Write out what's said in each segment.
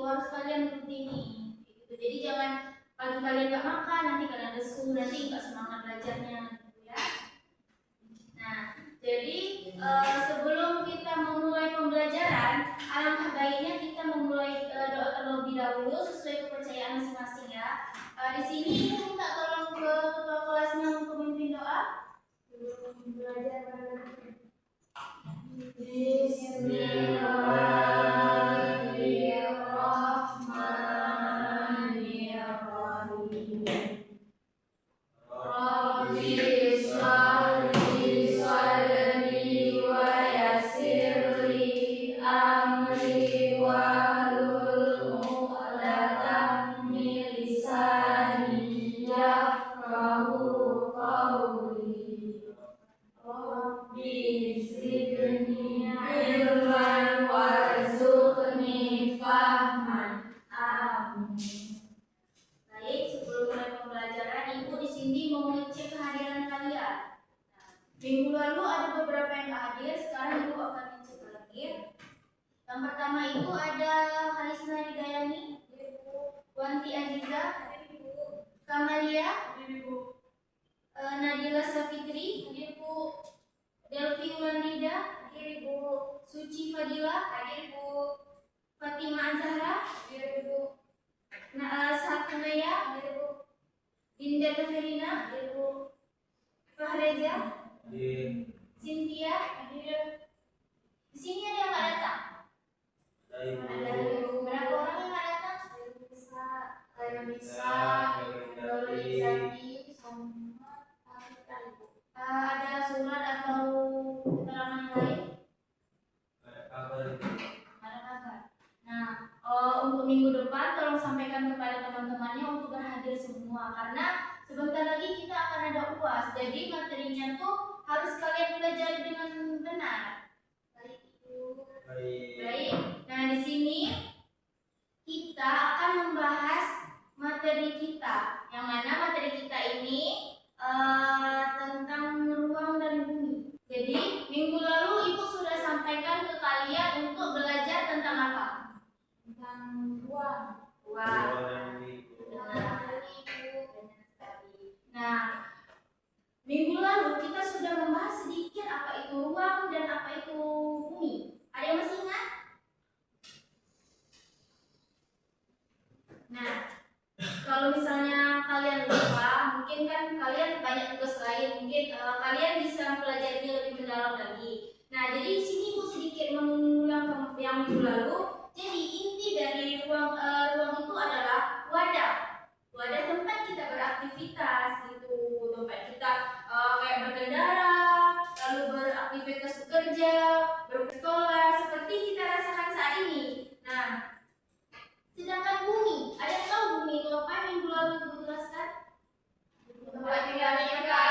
harus kalian rutini. Gitu. Jadi jangan pagi kalian nggak makan, nanti kalian lesu, nanti nggak semangat belajarnya, gitu ya. Nah, jadi sebelum kita memulai pembelajaran, alangkah baiknya kita memulai doa terlebih dahulu sesuai kepercayaan masing-masing ya. Di sini kita minta tolong ke ketua kelasnya untuk memimpin doa. Sebelum belajar. Minggu lalu ada beberapa yang hadir, sekarang Ibu akan cek lagi. Yang pertama itu ada Khalisna Hidayani, Wanti Aziza, Kamalia, Nadila Safitri, Delvi Ulandida, Suci Fadila, Fatima Azhara, Sakunaya, Dinda Verina, Fahreza, Cynthia, di sini ada yang nggak datang? Ada berapa orang yang nggak datang? Bisa, Doli, Zaki, ada surat atau keterangan yang lain? Ada kabar. Nah, untuk minggu depan tolong sampaikan kepada teman-temannya untuk berhadir semua, karena sebentar lagi kita akan ada UAS. Jadi materinya tuh harus kalian pelajari dengan benar. Baik. Nah, di sini kita akan membahas materi kita. Yang mana materi kita ini tentang ruang dan bumi. Jadi minggu lalu Ibu sudah sampaikan ke kalian untuk belajar tentang apa? Tentang ruang. Nah, minggu lalu kita sudah membahas sedikit apa itu ruang dan apa itu bumi. Ada yang masih ingat? Nah, kalau misalnya kalian lupa, mungkin kan kalian banyak tugas lain, mungkin kalian bisa mempelajarinya lebih mendalam lagi. Nah, jadi di sini Ibu sedikit mengulang yang minggu lalu. Jadi inti dari ruang itu adalah wadah tempat kita beraktivitas gitu, tempat kita kayak berkendara, lalu beraktivitas bekerja, bersekolah seperti kita rasakan saat ini. Nah, sedangkan bumi, ada yang tahu bumi itu apa? Minggu lalu Ibu jelaskan. Tempat tinggal kita.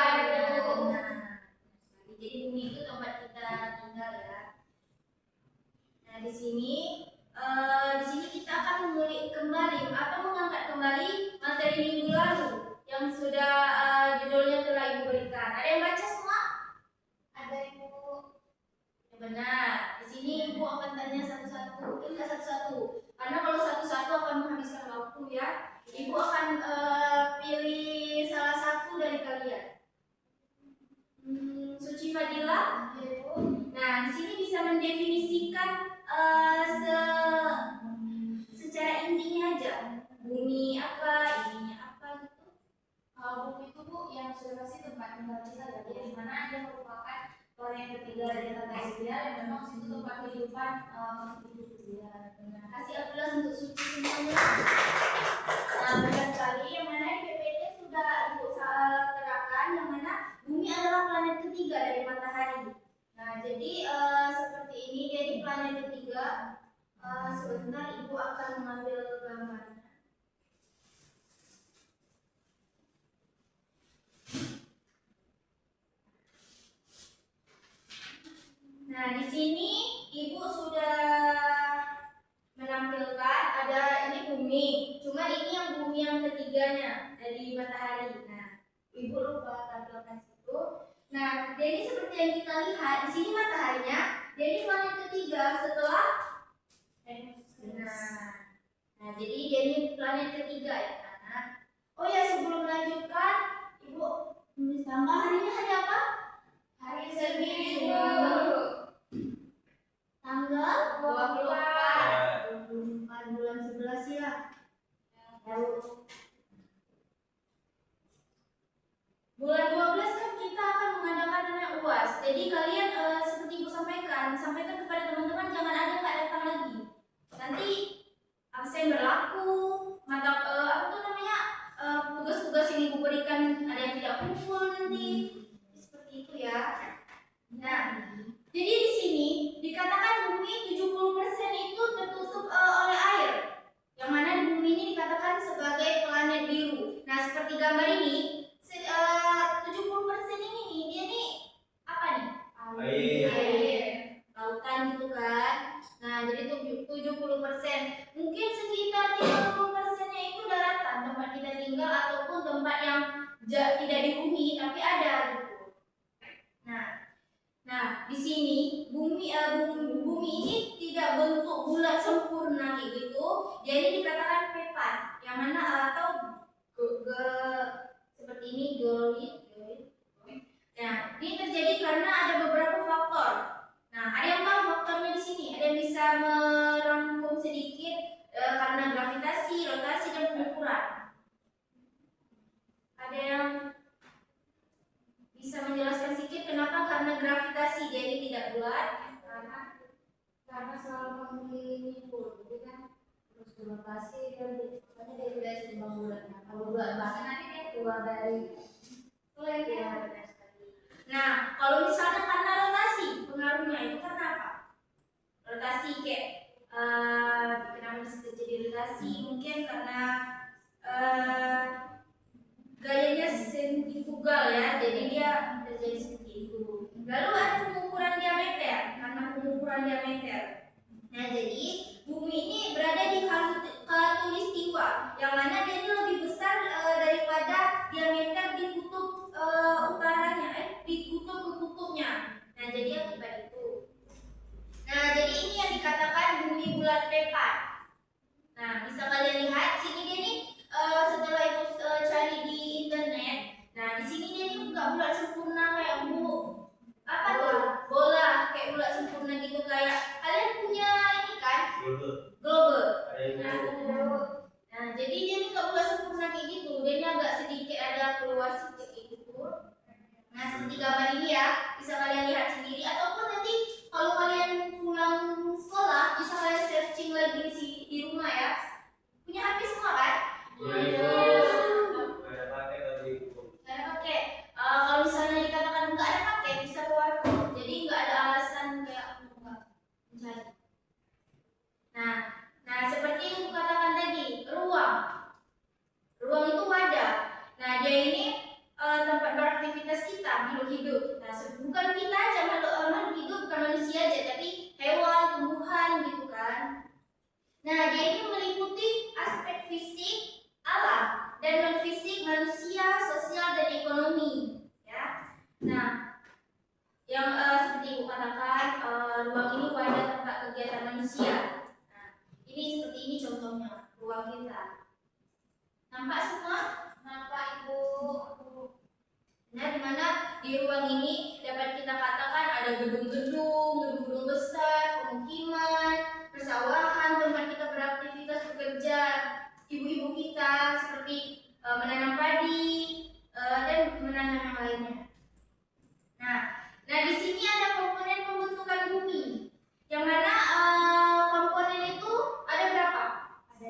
Jadi bumi itu tempat kita tinggal ya. Nah, di sini kita akan mengulik kembali atau mengangkat kembali materi minggu lalu yang sudah judulnya telah Ibu berikan. Ada yang baca semua? Ada Ibu. Ya, benar. Di sini Ibu akan tanya satu-satu, karena kalau satu-satu akan menghabiskan waktu ya. Ibu akan pilih salah satu dari kalian. Suci Fadila. Nah, di sini bisa mendefinisikan secara intinya aja. Bumi apa, ininya apa gitu. Bumi itu Bu yang sudah pasti tempat tinggal kita ya, di mana dia merupakan planet ketiga dari tata surya yang memang situ tempat kehidupan makhluk hidup ya. Nah, kasih aplaus untuk Suci semuanya. Nah, benar sekali, yang mana PPT sudah Ibu terangkan, yang mana bumi adalah planet ketiga dari matahari. Nah, jadi seperti ini, jadi planet ketiga. Sebentar Ibu akan mengambil gambarnya. Nah, di sini Ibu sudah menampilkan ada ini bumi. Cuman ini yang bumi yang ketiganya dari matahari. Nah, Ibu lupa tampilkan situ. Nah, jadi seperti yang kita lihat di sini mataharinya, jadi planet ketiga setelah Venus. Nah, jadi dia ini planet ketiga ya anak. Oh ya, sebelum melanjutkan, Ibu nulis tanggal harinya hari apa? Hari Senin, Bu. Tanggal 24 bulan 11 ya. Lalu bulan 12 kan kita akan mengadakan namanya UAS. Jadi kalian seperti Ibu sampaikan kepada teman-teman jangan ada yang nggak datang lagi. Nanti absen berlaku, mata apa tuh namanya tugas-tugas yang Ibu berikan ada yang tidak kumpul nanti. Seperti itu ya. Nah, jadi di sini dikatakan bumi 70% itu tertutup oleh air. Yang mana di bumi ini dikatakan sebagai planet biru. Nah, seperti gambar ini 70% ini nih, dia nih apa nih? Air. Lautan gitu kan. Nah, jadi 70%. Mungkin sekitar 30%-nya itu daratan, tempat kita tinggal ataupun tempat yang tidak dihuni tapi ada gitu. Nah, di sini bumi ini tidak bentuk bulat sempurna gitu. Jadi dikatakan pepan, yang mana atau seperti ini geolit. Nah, ini terjadi karena ada beberapa faktor. Nah, ada yang tahu faktornya di sini? Ada yang bisa merangkum sedikit karena gravitasi, rotasi, dan pengukuran. Ada yang bisa menjelaskan sedikit kenapa? Karena gravitasi jadi tidak bulat. Karena selalu mengelilingi pun, jadi kan terus rotasi dan makanya dia tidak seimbang bulat. Kalau bulat banget nanti dia keluar dari ya. Nah, kalau misalnya karena rotasi, pengaruhnya itu karena apa? Rotasi kayak kenapa bisa terjadi rotasi? Mungkin karena gayanya sentrifugal ya, jadi dia terjadi seperti itu. Lalu ada pengukuran diameter, karena pengukuran diameter. Nah, jadi bumi ini berada di khatulistiwa, yang mana dia ini lebih besar daripada diameter di kutub utaranya, di kutub ke kutubnya. Nah, jadi akibat itu. Nah, jadi ini yang dikatakan bumi bulat pepan. Nah, bisa kalian lihat sini dia nih setelah itu cari di internet. Nah, di sini dia nih nggak bulat sempurna kayak apa tuh? Bola kayak bulat sempurna gitu kayak kalian punya ini kan? Globe. Nah, jadi dia nih nggak bulat sempurna kayak gitu. Dia nih agak sedikit ada keluar sedikit gitu. Nah, seperti gambar ini ya, bisa kalian lihat sendiri ataupun nanti kalau kalian pulang sekolah bisa kalian searching lagi di rumah ya. Punya HP semua kan? Iya. Ada pakai. Kalau misalnya dikatakan nggak ada pakai bisa keluar. Jadi nggak ada alasan kayak nggak mencari. Nah seperti yang aku katakan tadi, ruang itu wadah. Nah dia ini tempat beraktivitas kita, makhluk hidup. Nah bukan kita aja makhluk hidup, bukan manusia aja, tapi hewan, tumbuhan gitu kan. Nah dia ini meliputi aspek fisik alam dan non fisik manusia, sosial dan ekonomi. Ya. Nah yang seperti Ibu katakan ruang ini wadah tempat kegiatan manusia. Nah ini seperti ini contohnya ruang kita. Nampak semua? Nampak Ibu? Nah, dimana di ruang ini dapat kita katakan ada gedung-gedung besar, pemukiman, persawahan, tempat kita beraktivitas bekerja, ibu-ibu kita seperti menanam padi dan menanam yang lainnya. Nah di sini ada komponen pembentukan bumi, yang mana komponen itu ada berapa? Ada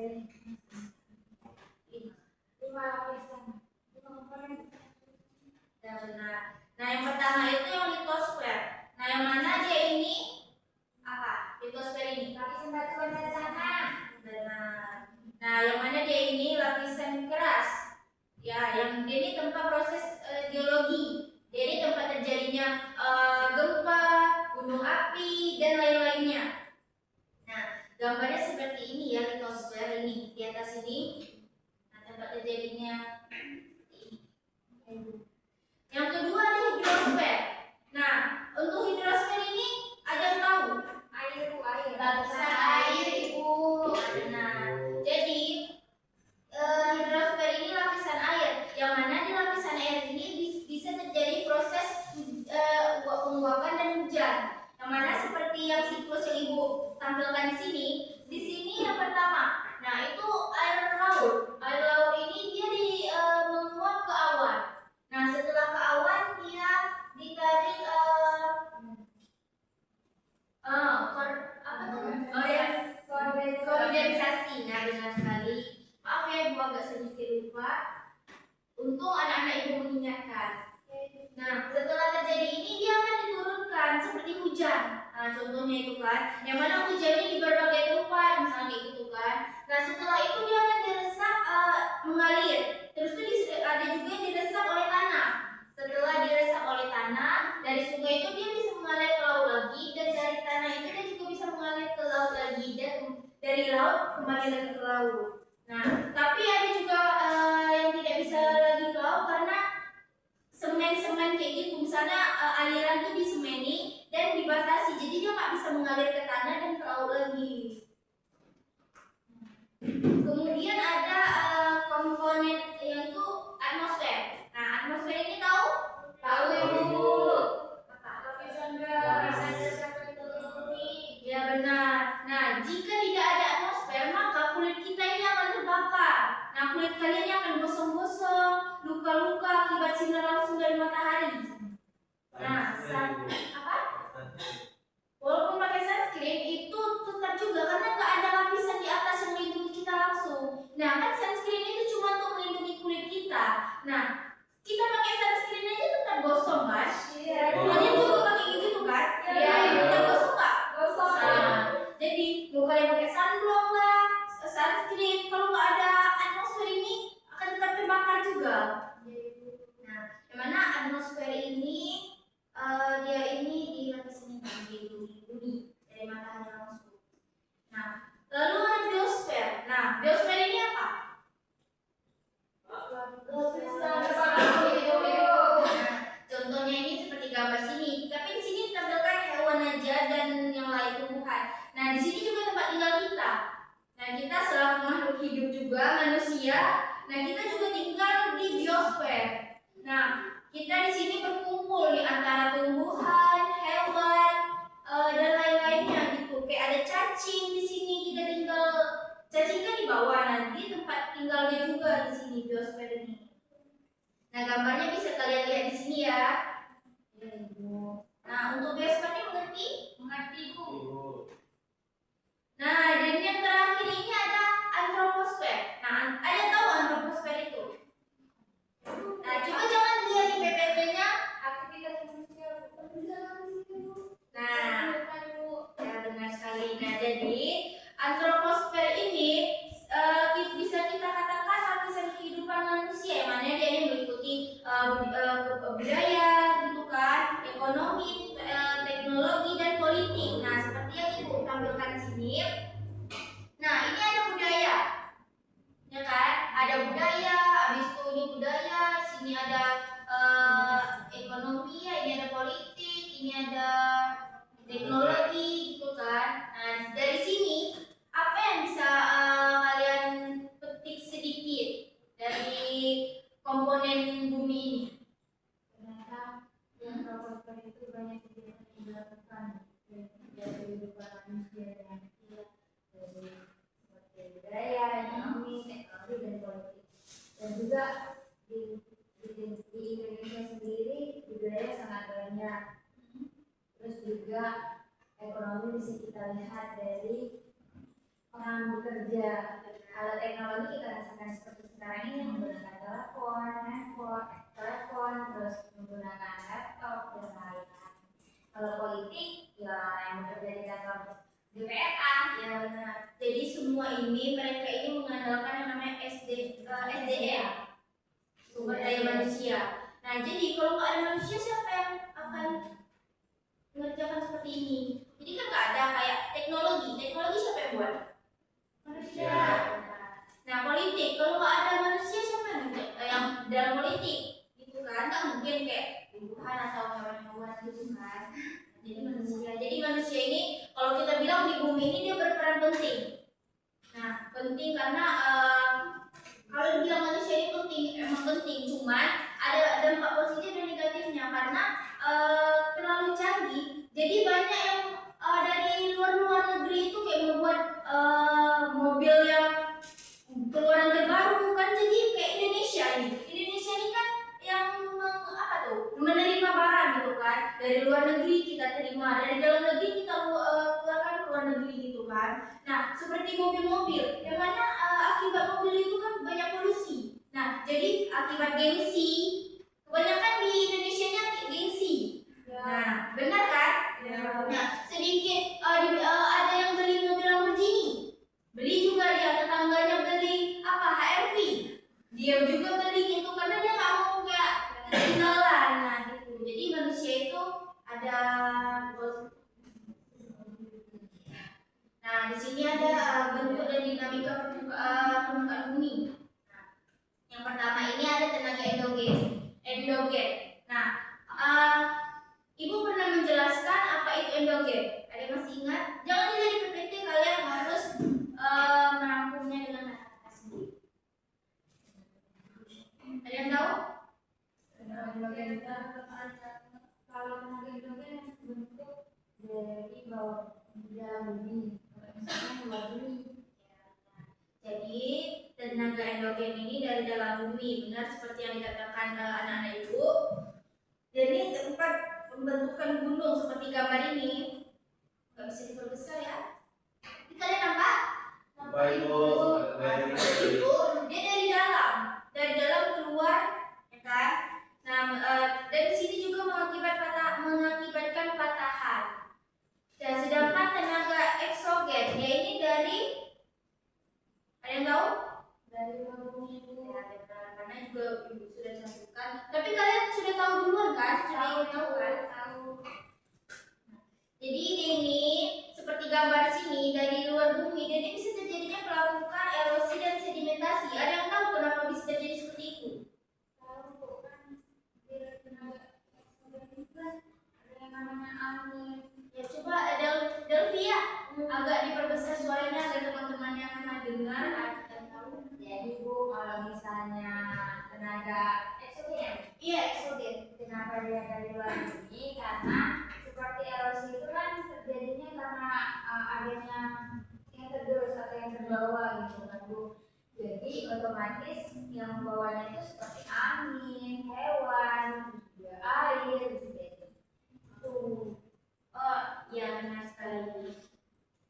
5 lapisan. 5 komponen. Benar. Nah yang pertama itu yang litosfer. Nah yang mana dia ini apa? Litosfer ini lapisan batu dan tanah. Benar. Nah yang mana dia ini lapisan keras. Ya, yang dia ini tempat proses geologi. Dia ini tempat terjadinya gempa, gunung api dan lain-lainnya. Nah gambarnya seperti ini ya, litosfer ini di atas ini. Nah tempat terjadinya ini. Yang kedua ada hidrosfer. Nah, untuk hidrosfer ini ada yang tahu? Air, Bu, air. Lapisan air, Ibu. Nah, jadi tampilkan di sini. Di sini yang pertama, nah itu air laut. Air laut ini dia menguap ke awan. Nah setelah ke awan dia ditarik kondensasi. Nah benar sekali. Maaf ya ibu agak sedikit lupa. Untung anak-anak ibu mengingatkan. Nah, setelah terjadi ini dia akan diturunkan seperti hujan. Nah, contohnya itu kan, yang mana hujannya di berbagai tempat, misalnya kayak gitu kan. Nah, setelah itu dia akan diresap mengalir. Terus itu ada juga yang diresap oleh tanah. Setelah diresap oleh tanah, dari sungai itu dia bisa mengalir ke laut lagi, dan dari tanah itu dia juga bisa mengalir ke laut lagi, dan dari laut kembali lagi ke laut. Nah, tapi ada juga yang tidak bisa lagi ke laut karena semen-semen kayak gitu, misalnya aliran itu disemeni dan dibatasi, jadi dia nggak bisa mengalir ke tanah dan ke laut lagi. Kemudian ada komponen yaitu atmosfer. Nah, atmosfer ini tahu? Tahu ibu. Lapisan gas. Ya benar. Nah, jika tidak ada atmosfer, maka kulit kita ini akan terbakar. Nah, kulit kalian ini akan gosong-gosong, luka-luka akibat sinar langsung dari matahari. Nah, apa? Walaupun pakai sunscreen itu tetap juga karena nggak ada lapisan di atas yang melindungi kita langsung. Nah, kan sunscreen itu cuma untuk melindungi kulit kita. Nah, kita pakai sunscreen aja tetap gosong kan? Iya. Kalian juga pakai gitu kan? Iya. Tetap gosong nggak? Gosong. Nah, jadi mau kalian pakai sunblock lah, sunscreen, kalau nggak ada atmosfer ini akan tetap terbakar juga. Nah, yang mana atmosfer ini dia ini di lapisan yang dilindungi bumi dari matahari langsung. Nah, lalu ada biosfer. Nah, biosfer ini apa? Contohnya ini seperti gambar sini, tapi di sini ditampilkan hewan aja dan yang lain tumbuhan. Nah, di sini juga tempat tinggal kita. Nah, kita selaku makhluk hidup juga manusia. Nah, kita juga tinggal di biosfer. Nah, kita di sini berkumpul di antara tumbuhan, hewan, dan lain-lainnya gitu. Kayak ada cacing di sini kita tinggal. Cacing kan di bawah, nanti tempat tinggalnya juga di sini biosfer ini. Nah, gambarnya bisa kalian lihat di sini ya. Nah, untuk biosfer ini mengerti? Mengerti, Bu. Nah, dan yang terakhir ini ada antroposfer. Nah, ada tahu antroposfer itu? Nah, coba jangan lihat di PPT-nya. Aktivitas manusia. Nah, ya benar sekali. Nah, jadi antroposfer ini bisa kita katakan lapisan kehidupan manusia, yang mana dia ini meliputi budaya, gitu kan, ekonomi, teknologi dan politik. Nah, seperti yang ibu tampilkan di sini. Nah, ini ada budaya, ya kan? Ada budaya, habis itu ini budaya, sini ada ekonomi, ya, ini ada politik, ini ada teknologi, gitu kan? Nah, dari sini apa yang bisa kalian petik sedikit dari komponen bumi ini? Ternyata antroposfer itu banyak kegiatan yang dilakukan dari kehidupan manusia yang dari seperti budaya, ekonomi, teknologi dan politik. Dan juga di Indonesia sendiri budaya sangat banyak. Terus juga ekonomi bisa kita lihat dari orang bekerja. Kalau teknologi kita rasakan seperti sekarang ini menggunakan telepon, terus menggunakan laptop dan lain-lain. Kalau politik, ya yang bekerja di kantor DPRA, ya benar. Jadi semua ini mereka ini mengandalkan yang namanya SDM, sumber daya manusia. Nah, jadi kalau nggak ada manusia, siapa yang akan mengerjakan seperti ini? Jadi kan nggak ada kayak teknologi siapa yang buat? Manusia. Nah, politik, kalau nggak ada manusia, siapa yang dalam politik? Gitu kan, nggak mungkin kayak tumbuhan atau hewan-hewan gitu kan. Jadi manusia ini kalau kita bilang di bumi ini dia berperan penting. Nah, penting karena kalau dibilang manusia ini penting, emang penting, cuman ada dampak positif dan negatifnya karena terlalu canggih, jadi banyak yang dari luar negeri itu kayak membuat mobil yang keluaran terbaru kan, jadi kayak Indonesia ini kan yang apa tuh, menerima barang gitu kan, dari luar negeri kita terima, dari dalam negeri kita keluarkan ke luar negeri gitu kan. Nah seperti mobil-mobil yang mana akibat mobil itu kan banyak polusi. Nah jadi akibat gengsi, kebanyakan di Indonesia nya gengsi. Nah benar kan? Nah sedikit ada yang beli mobil Lamborghini, beli juga dia, tetangganya beli apa HRV, dia juga beli gitu karena dia nggak mau kayak ketinggalan. Nah gitu, jadi manusia itu ada. Nah di sini ada bentuk dan dinamika permukaan bumi. Nah, yang pertama ini ada tenaga endogen. Nah ibu pernah menjelaskan apa itu endogen? Ada yang masih ingat? Jangan dilihat di PPT, kalian harus merangkumnya dengan kata-kata sendiri. Ada yang tahu? Kalau tenaga endogen bentuk dari bawah dalam bumi, misalnya luar bumi. Jadi tenaga endogen ini dari dalam bumi, benar seperti yang dikatakan anak-anak ibu. Jadi tempat pembentukan gunung seperti gambar ini, nggak bisa diperbesar ya. Kalian nampak? Nampak itu? Dia dari dalam keluar, ya kan? Nah, dari sini juga mengakibatkan patahan. Dan sedangkan tenaga eksogen, dia ini dari, ada yang tahu? Dari bumi itu. Ya, karena juga ibu sudah sebutkan. Tapi kalian sudah tahu duluan kan? Sudah tahu kan? Tahu. Jadi ini seperti gambar sini, dari luar bumi, dan ini bisa terjadinya pelapukan, erosi dan sedimentasi. Ada yang tahu kenapa bisa terjadi seperti itu? Tahu kan? Ada yang namanya angin. Ya coba Delvi ya, agak diperbesar suaranya agar teman-teman yang dengar ada tahu. Jadi Bu, kalau misalnya tenaga eksogen, iya eksogen, kenapa dia dari luar bumi? Karena seperti erosi itu kan terjadinya karena adanya yang tergerus atau yang terbawa gitu kan Bu. Jadi otomatis yang membawanya itu seperti angin, hewan, juga air gitu. Oh ya benar sekali.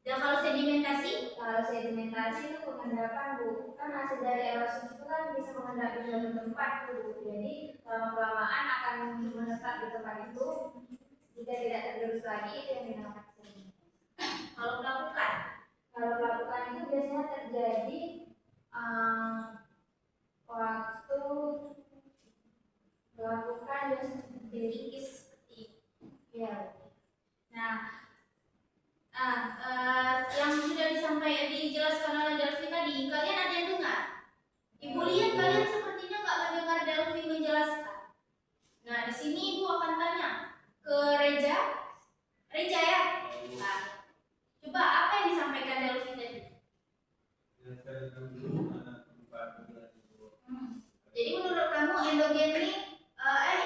Dan kalau sedimentasi? Kalau sedimentasi itu pengendapan Bu. Kan hasil dari erosi itu kan bisa mengendap di suatu tempat Bu. Jadi lama-kelamaan akan menetap di tempat itu. Jika tidak tergerus lagi, itu yang dinamakan sedimentasi. Kalau pelapukan? Kalau pelapukan itu biasanya terjadi waktu pelapukan biasanya dikikis seperti ya. Nah, yang sudah dijelaskan oleh Delvi tadi, kalian ada yang dengar? Ibu lihat kalian sepertinya nggak mendengar Delvi menjelaskan. Nah, di sini ibu akan tanya ke Reja ya. Nah, coba apa yang disampaikan Delvi tadi? Jadi menurut kamu endogen ini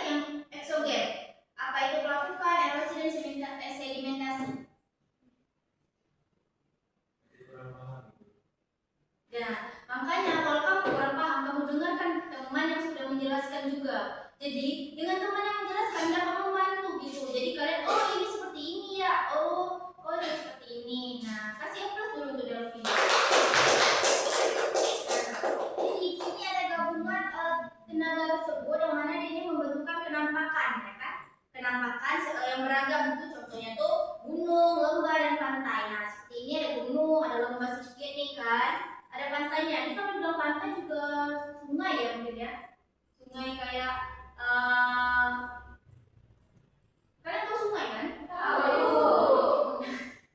yang eksogen, apa itu pelapukan, erosi dan sedimentasi? Nah, makanya kalau kamu kurang paham, kamu dengarkan teman yang sudah menjelaskan juga. Jadi dengan teman yang menjelaskan dapat membantu gitu. Jadi kalian, oh ini seperti ini ya, oh ini seperti ini. Nah, kasih applause dulu untuk Delvi. Jadi di sini ada gabungan tenaga tersebut yang mana dia membentukkan penampakan, ya kan? Penampakan yang beragam itu, contohnya tuh gunung, lembah dan pantai. Nah, seperti ini ada gunung, ada lembah sedikit nih kan, ada pantainya. Ini kalau bilang pantai juga sungai ya mungkin ya, sungai kayak kalian tahu sungai kan? Tahu.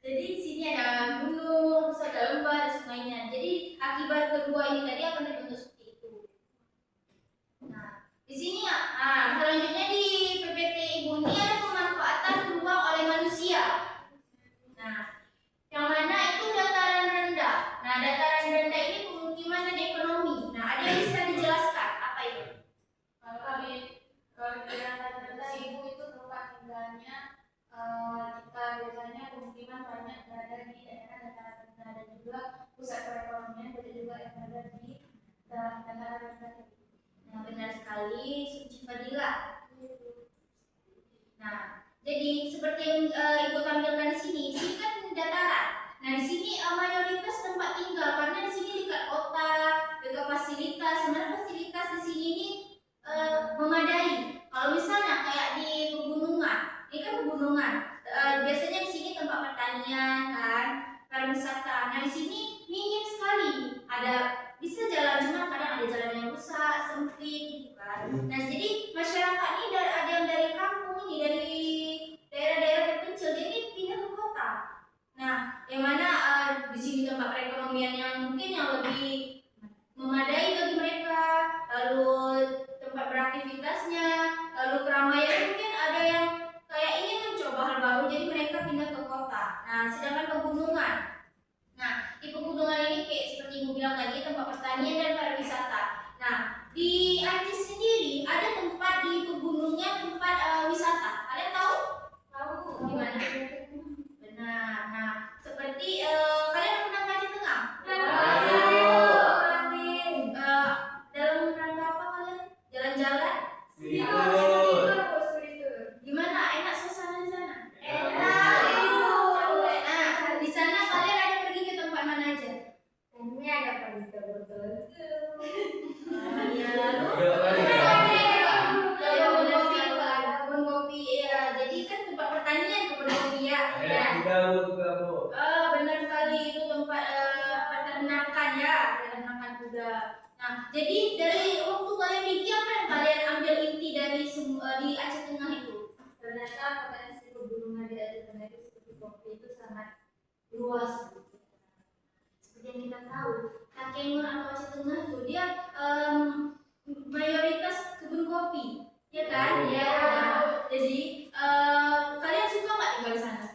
Jadi di sini ada gunung, terus ada lembah, ada sungainya. Jadi akibat kedua ini tadi akan dibentuk seperti itu. Nah, di sini selanjutnya di PPT Ibu ini ada pemanfaatan ruang oleh manusia. Nah, yang mana itu dataran rendah. Nah, dataran pusat perekonomian, begitu juga yang ada di negara kita. Nah, benar sekali, Suci Fadila. Nah, jadi seperti yang Ibu tampilkan di sini kan dataran. Nah, di sini mayoritas tempat tinggal karena di sini dekat kota, dekat fasilitas. Sebenarnya fasilitas di sini ini memadai. Kalau misalnya kayak di pegunungan, ini kan pegunungan. Biasanya di sini tempat pertanian kan, pariwisata. Nah, di sini minim sekali. Ada bisa jalan, cuma kadang ada jalan yang rusak, sempit gitu kan. Nah, jadi masyarakat ini ada yang dari kampung ini, dari daerah-daerah terpencil, jadi pindah ke kota. Nah, yang mana di sini tempat perekonomian yang mungkin yang lebih memadai bagi mereka, lalu tempat beraktivitasnya, lalu keramaian, mungkin ada yang kayak ingin mencoba hal baru, jadi mereka pindah ke kota. Nah, sedangkan pegunungan, nah di pegunungan ini kayak seperti Ibu bilang tadi, tempat pertanian dan pariwisata. Nah, di Aceh sendiri ada tempat di pegunungnya, tempat wisata. Kalian tahu? Tahu. Di mana? Benar. Nah, seperti kalian pernah ke Aceh Tengah? Dalam rangka apa kalian? Jalan-jalan? Gimana? Enak suasana di sana? Nah, di sana kalian ada pergi ke tempat mana aja? Ini ada pergi ke kebun kopi ya. Jadi kan tempat pertanian kebun kopi ya. Benar sekali, itu tempat peternakan ya, peternakan kuda. Nah, jadi dari waktu kalian pergi apa yang kalian ambil inti dari di Aceh Tengah itu? Ternyata potensi pegunungan di Aceh Tengah itu seperti kopi itu sangat luas. Seperti yang kita tahu, Takemur atau Aceh Tengah itu dia mayoritas kebun kopi, ya kan? Ya. Jadi kalian suka nggak tinggal di sana?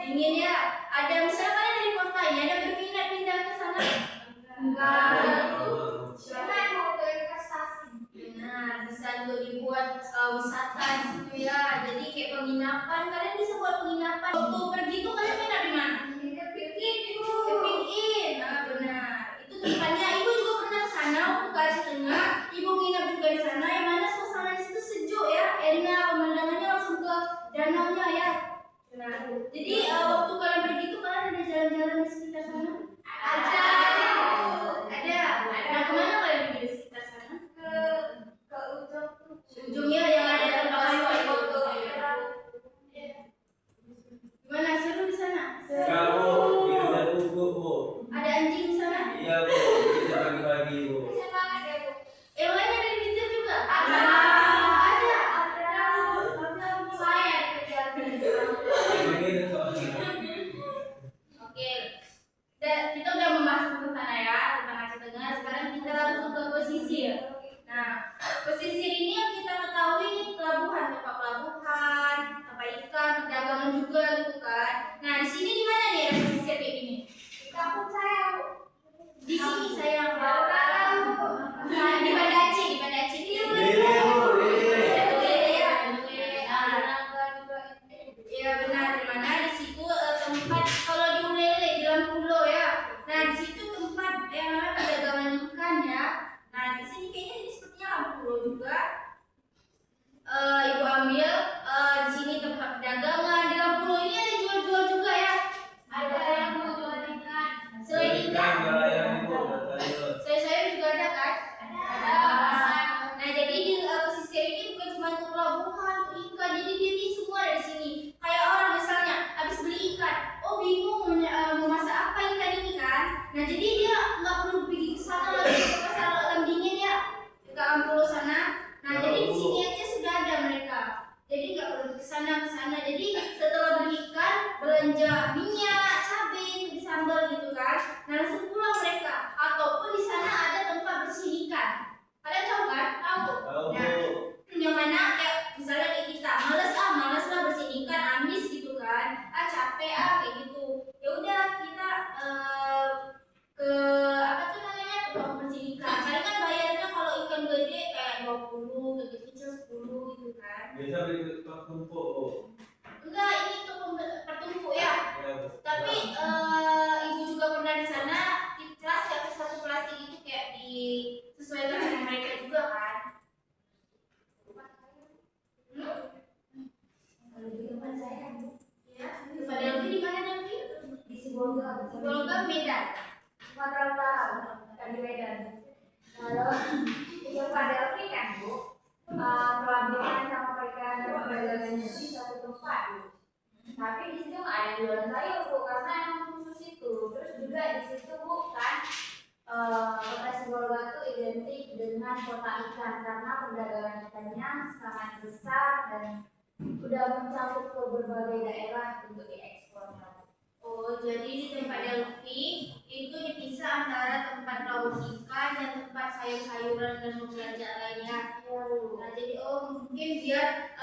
Dingin ya. Ada misalnya kalian dari kota ini ada berminat pindah ke sana? Cuma mau ke investasi. Benar, bisa untuk dibuat wisata di situ ya. Jadi kayak penginapan, kalian bisa buat penginapan. Waktu pergi tuh kalian pindah di mana? Kepingin. Nah, benar. Itu tempatnya. Ibu juga pernah ke sana waktu ke Aceh Tengah. Ibu nginap juga di sana. Yang mana suasana di situ sejuk ya, enak, pemandangannya langsung ke danaunya ya. Nah, jadi waktu kalian pergi tuh kalian ada jalan-jalan di sekitar sana? Ada. Nah, kemana kalian pergi di sekitar sana? Ke ujungnya yang ada tempat kayu itu. Gimana, seru di sana? Ada anjing di sana? Iya, Bu. Kita pagi-pagi, Bu. Yang lain ada di Binjai juga? Ada. Saya kerja di Oke, kita udah membahas tentang sana ya, tentang Aceh Tengah. Sekarang kita langsung ke pesisir. Nah, pesisir ini yang kita ketahui ini pelabuhan, tempat pelabuhan, tempat ikan, perdagangan juga gitu kan. Nah, di sini di mana nih ada pesisir kayak gini? Di kampung saya. Di sini saya. Nah, di Banda Aceh, di Banda Aceh. Iya benar, di mana di situ tempat kalau di Ulele di Lampulo ya. Nah, di situ tempat yang namanya perdagangan ikan ya. Nah, di sini kayaknya ini sepertinya Lampulo juga. Ibu ambil di sini tempat perdagangan di Lampulo ini ada jual-jual juga ya. Ada yang jual ikan. Selain ikan, sayur juga ada kan? Ada. Nah, jadi di pesisir ini bukan cuma untuk pelabuhan, untuk ikan. Jadi dia semua ada di sini. Kayak orang misalnya habis beli ikan, oh bingung mau masak apa ikan ini kan? Nah, jadi dia nggak perlu pergi ke sana lagi ke pasar Alam Dingin ya, ke Ampulo sana. Nah, jadi di sini aja sudah ada mereka. Jadi nggak perlu ke sana. Jadi setelah beli ikan, belanja minyak, cabai, di sambal gitu kan. Nah, langsung pulang mereka. Ataupun di sana ada tempat bersih ikan. Kalian tahu kan? Tahu. Nah, yang mana kayak misalnya kayak kita malas lah bersih ikan, amis gitu kan, capek kayak gitu. Ya udah kita ke apa tuh namanya, tukang bersih ikan. Kalian kan bayarnya kalau ikan gede kayak 20, gede kecil 10 gitu kan. Biasa beli tumpuk, Bu. Enggak, ini untuk pertumpuk ya. Tapi Sibolga Medan. Sumatera Utara, bukan di Medan. Kalau yang pada Delphi kan Bu, pelabuhan sama perikanan dan perdagangannya itu di satu tempat Bu. Tapi di situ nggak ada jualan sayur Bu, karena emang khusus itu. Terus juga di situ Bu kan, kota Sibolga itu identik dengan kota ikan karena perdagangan ikannya sangat besar dan udah mencakup ke berbagai daerah untuk diekspor. Oh, jadi di tempat Delphi itu dipisah antara tempat laut ikan dan tempat sayur-sayuran dan pembelajaran lainnya. Nah, jadi mungkin biar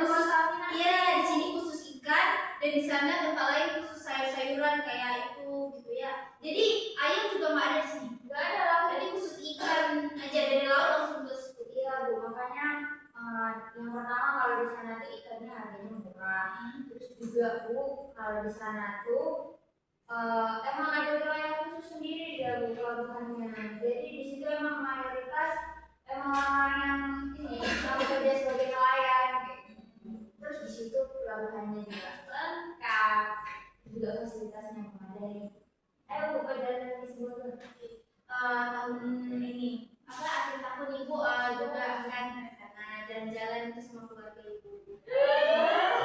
khusus, iya di sini khusus ikan dan di sana tempat lain khusus sayur-sayuran kayak itu gitu ya. Jadi ayam juga nggak ada di sini. Nggak ada lah. Jadi khusus ikan aja dari laut langsung ke situ. Iya Bu, makanya yang pertama kalau di sana tuh ikannya harganya murah. Terus juga Bu, kalau di sana tuh emang ada wilayah khusus sendiri ya Bu pelabuhannya. Jadi di situ emang mayoritas emang orang yang ini yang bekerja sebagai nelayan. Terus di situ pelabuhannya juga lengkap, juga fasilitasnya memadai. Ayo Bu, perjalanan di Sibolga. Tahun ini akhir tahun ibu juga akan ke sana jalan-jalan itu sama keluarga ibu.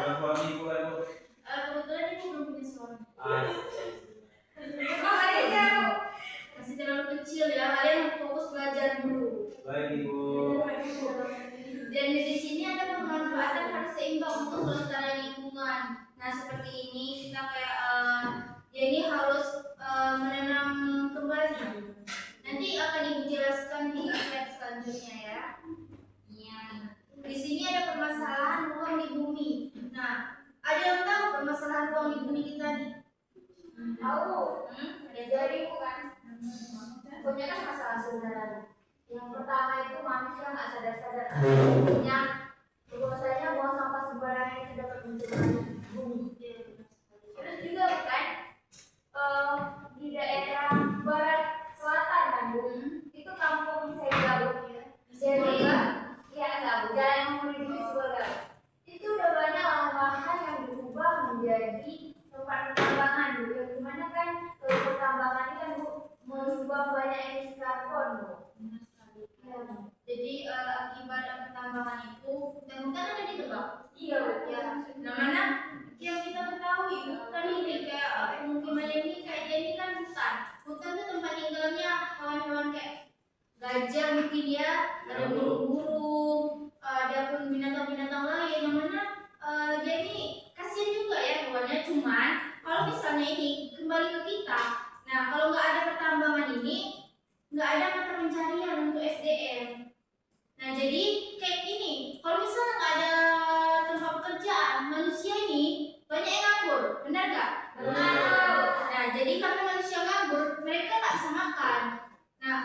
Orang suami pula itu. Kebetulan ibu belum punya suami. Masih terlalu kecil ya, kalian fokus belajar dulu. Baik ibu. Dan di sini ada pemanfaatan harus seimbang untuk kelestarian lingkungan. Nah seperti ini kita kayak ya ini harus menanam kembali. Nanti akan ibu jelaskan di slide selanjutnya ya. Iya. Di sini ada permasalahan ruang di bumi. Nah, ada yang tahu permasalahan ruang di bumi kita nih? Tahu? Jadi bukan. Punya kan masalah sebenarnya. Yang pertama itu manusia nggak sadar-sadar punya bahwasanya buang sampah sembarangan itu dapat mencemari bumi. Terus juga bukan di daerah barat selatan kan Bu, itu kampung saya Bu. Jadi ya enggak Bu, jalan yang menuju Sibolga. Itu udah banyak lahan-lahan yang berubah menjadi tempat pertambangan Bu. Yang dimana kan pertambangan ini kan Bu menyumbang banyak emisi karbon Bu. Jadi akibat pertambangan itu hutan-hutan ada di tebak. Iya Bu. Ya. Nah mana yang kita ketahui hutan ini kayak pemukiman ini kayak dia ini kan hutan. Hutan itu tempat tinggalnya hewan-hewan kayak gajah mungkin ya, ada burung-burung, ada pun binatang-binatang lain. Yang mana dia ini kasihan juga ya hewannya. Cuman kalau misalnya ini kembali ke kita, nah kalau nggak ada pertambangan ini nggak ada mata pencarian untuk SDM. Nah jadi kayak gini, kalau misalnya nggak ada tempat pekerjaan, manusia ini banyak yang nganggur, benar nggak? Benar. Nah jadi karena manusia nganggur, mereka nggak bisa makan. Nah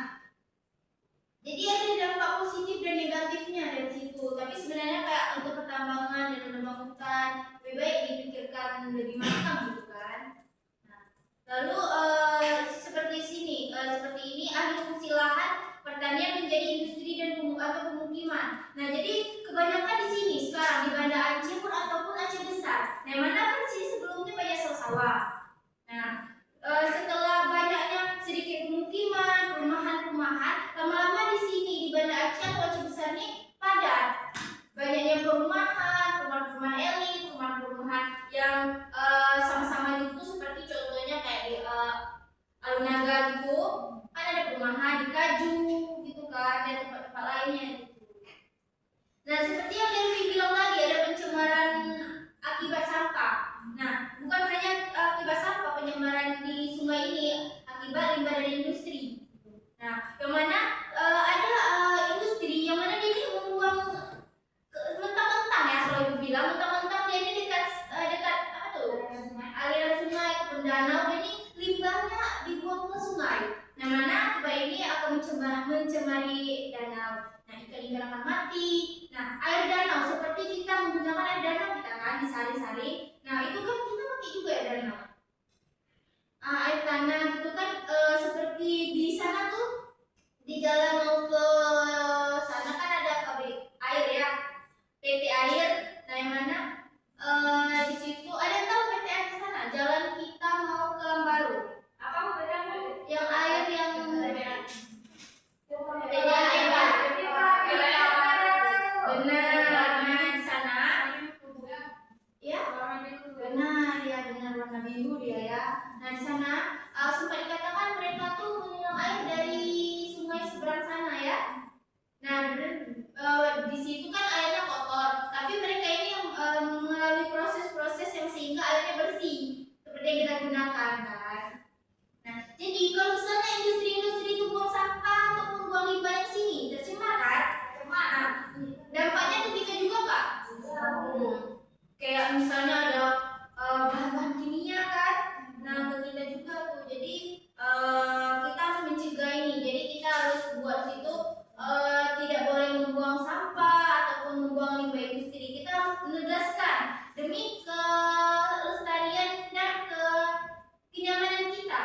jadi ada dampak positif dan negatifnya dari situ. Tapi sebenarnya kayak untuk pertambangan dan menebang hutan lebih baik dipikirkan lebih matang gitu kan. Nah, lalu seperti seperti ini alih fungsi lahan pertanian menjadi industri dan atau pemukiman. Nah jadi kebanyakan di sini sekarang di Banda Aceh pun ataupun Aceh Besar. Nah mana kan di sini sebelumnya banyak sawah-sawah. Nah setelah banyaknya sedikit pemukiman, perumahan-perumahan, lama-lama di sini di Banda Aceh atau Aceh Besar ini padat. Banyaknya perumahan, perumahan elit, perumahan yang sama-sama gitu seperti contohnya kayak di Alunaga gitu, kan ada perumahan di Kaju gitu kan, dan tempat-tempat lainnya gitu. Nah seperti yang Delvi bilang tadi ada pencemaran akibat sampah. Nah bukan hanya akibat sampah, pencemaran di sungai ini akibat limbah dari industri. Nah yang mana ada industri yang mana dia ini membuang mentang-mentang ya, kalau ibu bilang mentang-mentang dia ini dekat apa tuh aliran sungai ke danau, jadi limbahnya dibuang ke sungai. Nah mana limbah ini akan mencemari danau. Nah ikan-ikan akan mati. Nah air danau seperti kita menggunakan air danau kita kan disari-sari. Nah itu kan kita pakai juga air danau. Air tanah gitu kan seperti di sana tuh di jalan mau ke sana kan ada pabrik air ya, PT Air. Nah yang mana di situ ada yang tahu PT Air di sana jalan kita mau warna biru dia ya. Nah di sana sempat dikatakan mereka tuh menyelam air dari sungai seberang sana ya. Nah di situ kan airnya kotor, tapi mereka ini yang melalui proses-proses yang sehingga airnya bersih seperti yang kita gunakan kan. Nah jadi kalau misalnya industri-industri itu buang sampah ataupun buang limbah yang sini tercemar kan, nah, dampaknya ketika juga Pak. Kayak misalnya ada bahan-bahan kimia kan, nah ke kita juga tuh. Jadi kita harus mencegah ini. Jadi kita harus buat situ tidak boleh membuang sampah ataupun membuang limbah industri. Kita harus menegaskan demi kelestarian dan kenyamanan kita.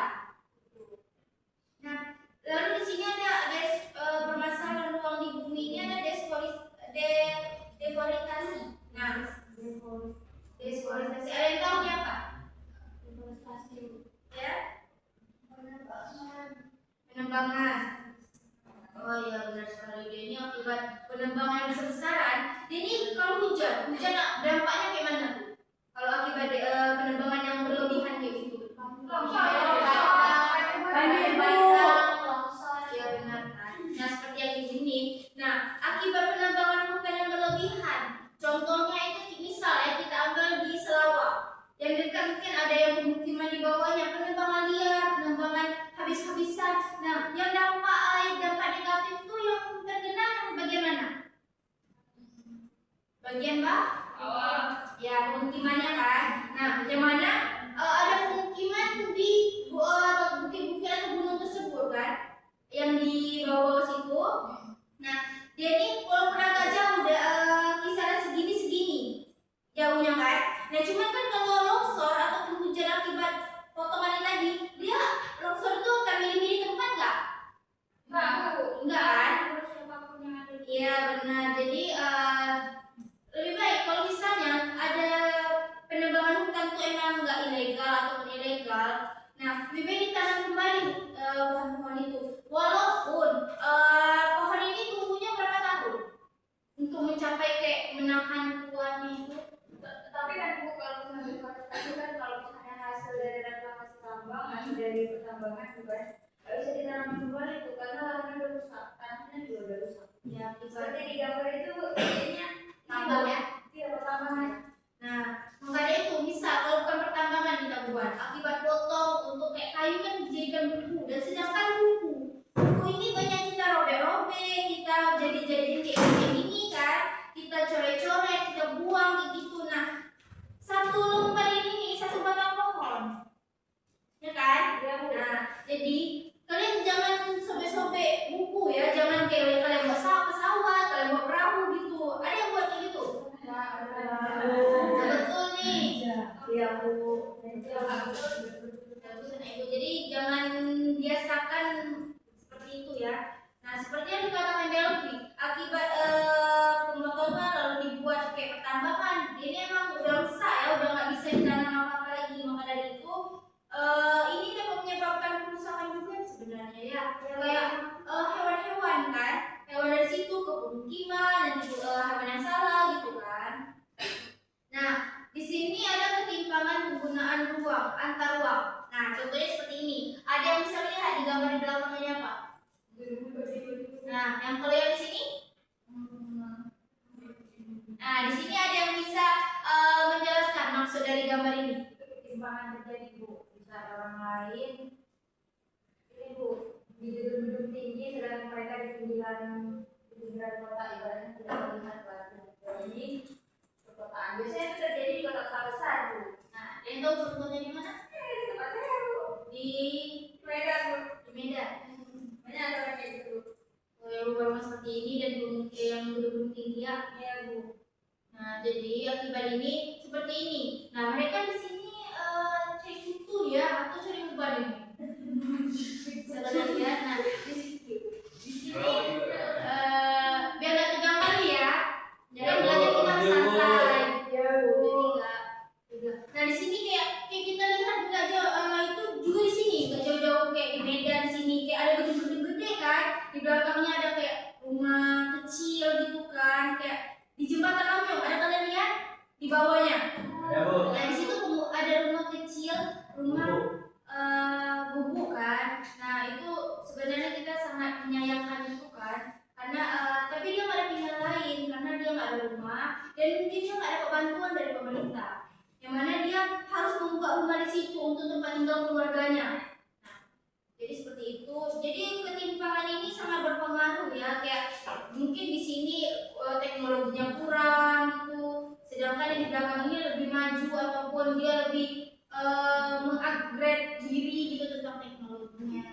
Nah, lalu di sini ada permasalahan ruang di bumi ini ada deforestasi. Nah, deforestasi. Ada yang tahu ya Pak? Deforestasi. Ya? Penebangan. Oh iya benar sekali. Dia ini akibat penebangan yang besar-besaran. Ini kalau hujan dampaknya kayak mana tuh? Kalau akibat penebangan yang berlebihan kayak gitu. Ya benar kan. Nah seperti yang di sini. Nah akibat penebangan hutan yang berlebihan. Contohnya itu misal ya kita ambil di Selawak. Yang dekat mungkin ada yang pemukiman di bawahnya, penebangan liar, penebangan habis-habisan. Nah yang dampak negatif itu yang terkena bagian mana? Bagian bawah. Ya pemukimannya kan. Nah yang mana ada pemukiman di bukit-bukit atau gunung tersebut kan, yang di bawah situ. Nah dia ini walaupun agak jauh kisaran segini jauhnya kan. Nah cuman kan kalau longsor atau hujan akibat potongan ini tadi, dia longsor itu akan milih-milih tempat nggak? Enggak kan? Iya benar. Jadi lebih baik kalau misalnya ada penebangan hutan itu emang nggak ilegal ataupun ilegal. Nah lebih baik ditanam kembali pohon-pohon itu. Walaupun pohon ini tumbuhnya berapa tahun untuk mencapai kayak menahan kuahnya itu. Tapi kan Bu, kalau misalnya deforestasi kan kalau misalnya hasil dari reklamasi tambang atau dari pertambangan juga nggak bisa ditanam kembali itu karena lahannya udah rusak, tanahnya juga udah rusak. Ya, Seperti di gambar itu jadinya tambang ya. Iya pertambangan. Nah, makanya itu misal kalau bukan pertambangan kita buat akibat potong untuk kayak kayu kan dijadikan buku, dan sedangkan buku ini banyak kita robek-robek, kita jadi-jadiin kayak gini kan, kita coret-coret, kita buang kayak gitu. Nah, satu lembar ini nih, satu batang pohon, ya kan? Nah, jadi kalian jangan sobek-sobek buku ya, jangan kayak kalian buat pesawat, kalian buat perahu gitu. Ada yang buat kayak gitu? Betul nih. Iya Bu. Jadi jangan biasakan seperti itu ya. Nah seperti yang dikatakan Delphi, akibat pemotongan lalu dibuat kayak pertambangan, ini emang udah rusak ya, udah nggak bisa ditanam apa-apa lagi. Maka dari itu ini dapat menyebabkan kerusakan juga sebenarnya ya. Kayak hewan-hewan kan, hewan dari situ ke pemukiman dan juga hewan yang salah gitu kan. Nah, di sini ada ketimpangan penggunaan ruang antar ruang. Nah, contohnya seperti ini. Ada yang bisa lihat di gambar di belakang ini apa? Nah, yang kalau yang di sini? Nah, di sini ada yang bisa menjelaskan maksud dari gambar ini. Ketimpangan terjadi Bu, bisa orang lain ini Bu di gedung-gedung tinggi sedangkan mereka di pinggiran kota ibaratnya tidak melihat batu. Jadi perkotaan biasanya itu terjadi di kota-kota besar Bu. Nah, yang tahu contohnya di mana? Di tempat saya Bu. Di Medan Bu. Di Medan. Banyak ada orang kayak gitu. Oh, yang rumah seperti ini dan yang gedung tinggi ya. Iya Bu. Nah, jadi akibat ini seperti ini. Nah, mereka di sini cari kutu ya atau cari beban ini. Bisa kalian lihat. Nah, di sini biar gak tegang kali ya. Jangan belajar kita santai. Iya Bu. Nah, di sini kayak kita lihat nggak jauh itu juga di sini nggak jauh-jauh kayak di Medan sini kayak ada gedung-gedung gede kan. Di belakangnya ada kayak rumah kecil gitu kan, kayak di jembatan lampu ada kalian lihat di bawahnya. Ya Bu. Nah di situ ada rumah kecil rumah gubuk kan. Nah itu sebenarnya kita sangat menyayangkan itu kan, karena tapi dia nggak ada pilihan lain karena dia nggak ada rumah dan mungkin dia nggak dapat bantuan dari pemerintah, yang mana dia harus membuka rumah di situ untuk tempat tinggal keluarganya. Nah, jadi seperti itu. Jadi ketimpangan ini sangat berpengaruh ya, kayak mungkin di sini teknologinya kurang gitu, sedangkan yang di belakang ini lebih maju ataupun dia lebih mengupgrade diri gitu tentang teknologinya.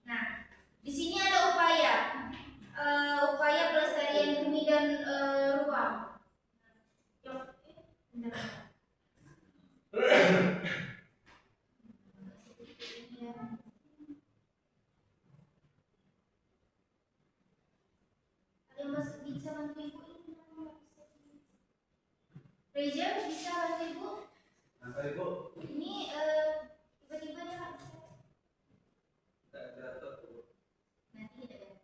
Nah, di sini ada upaya pelestarian bumi dan ruang. Bentar. Ada yang bisa bantu ibu ini? Reja bisa bantu ibu? Apa ibu? Ini tiba-tiba dia nggak bisa. Nanti kita lihat.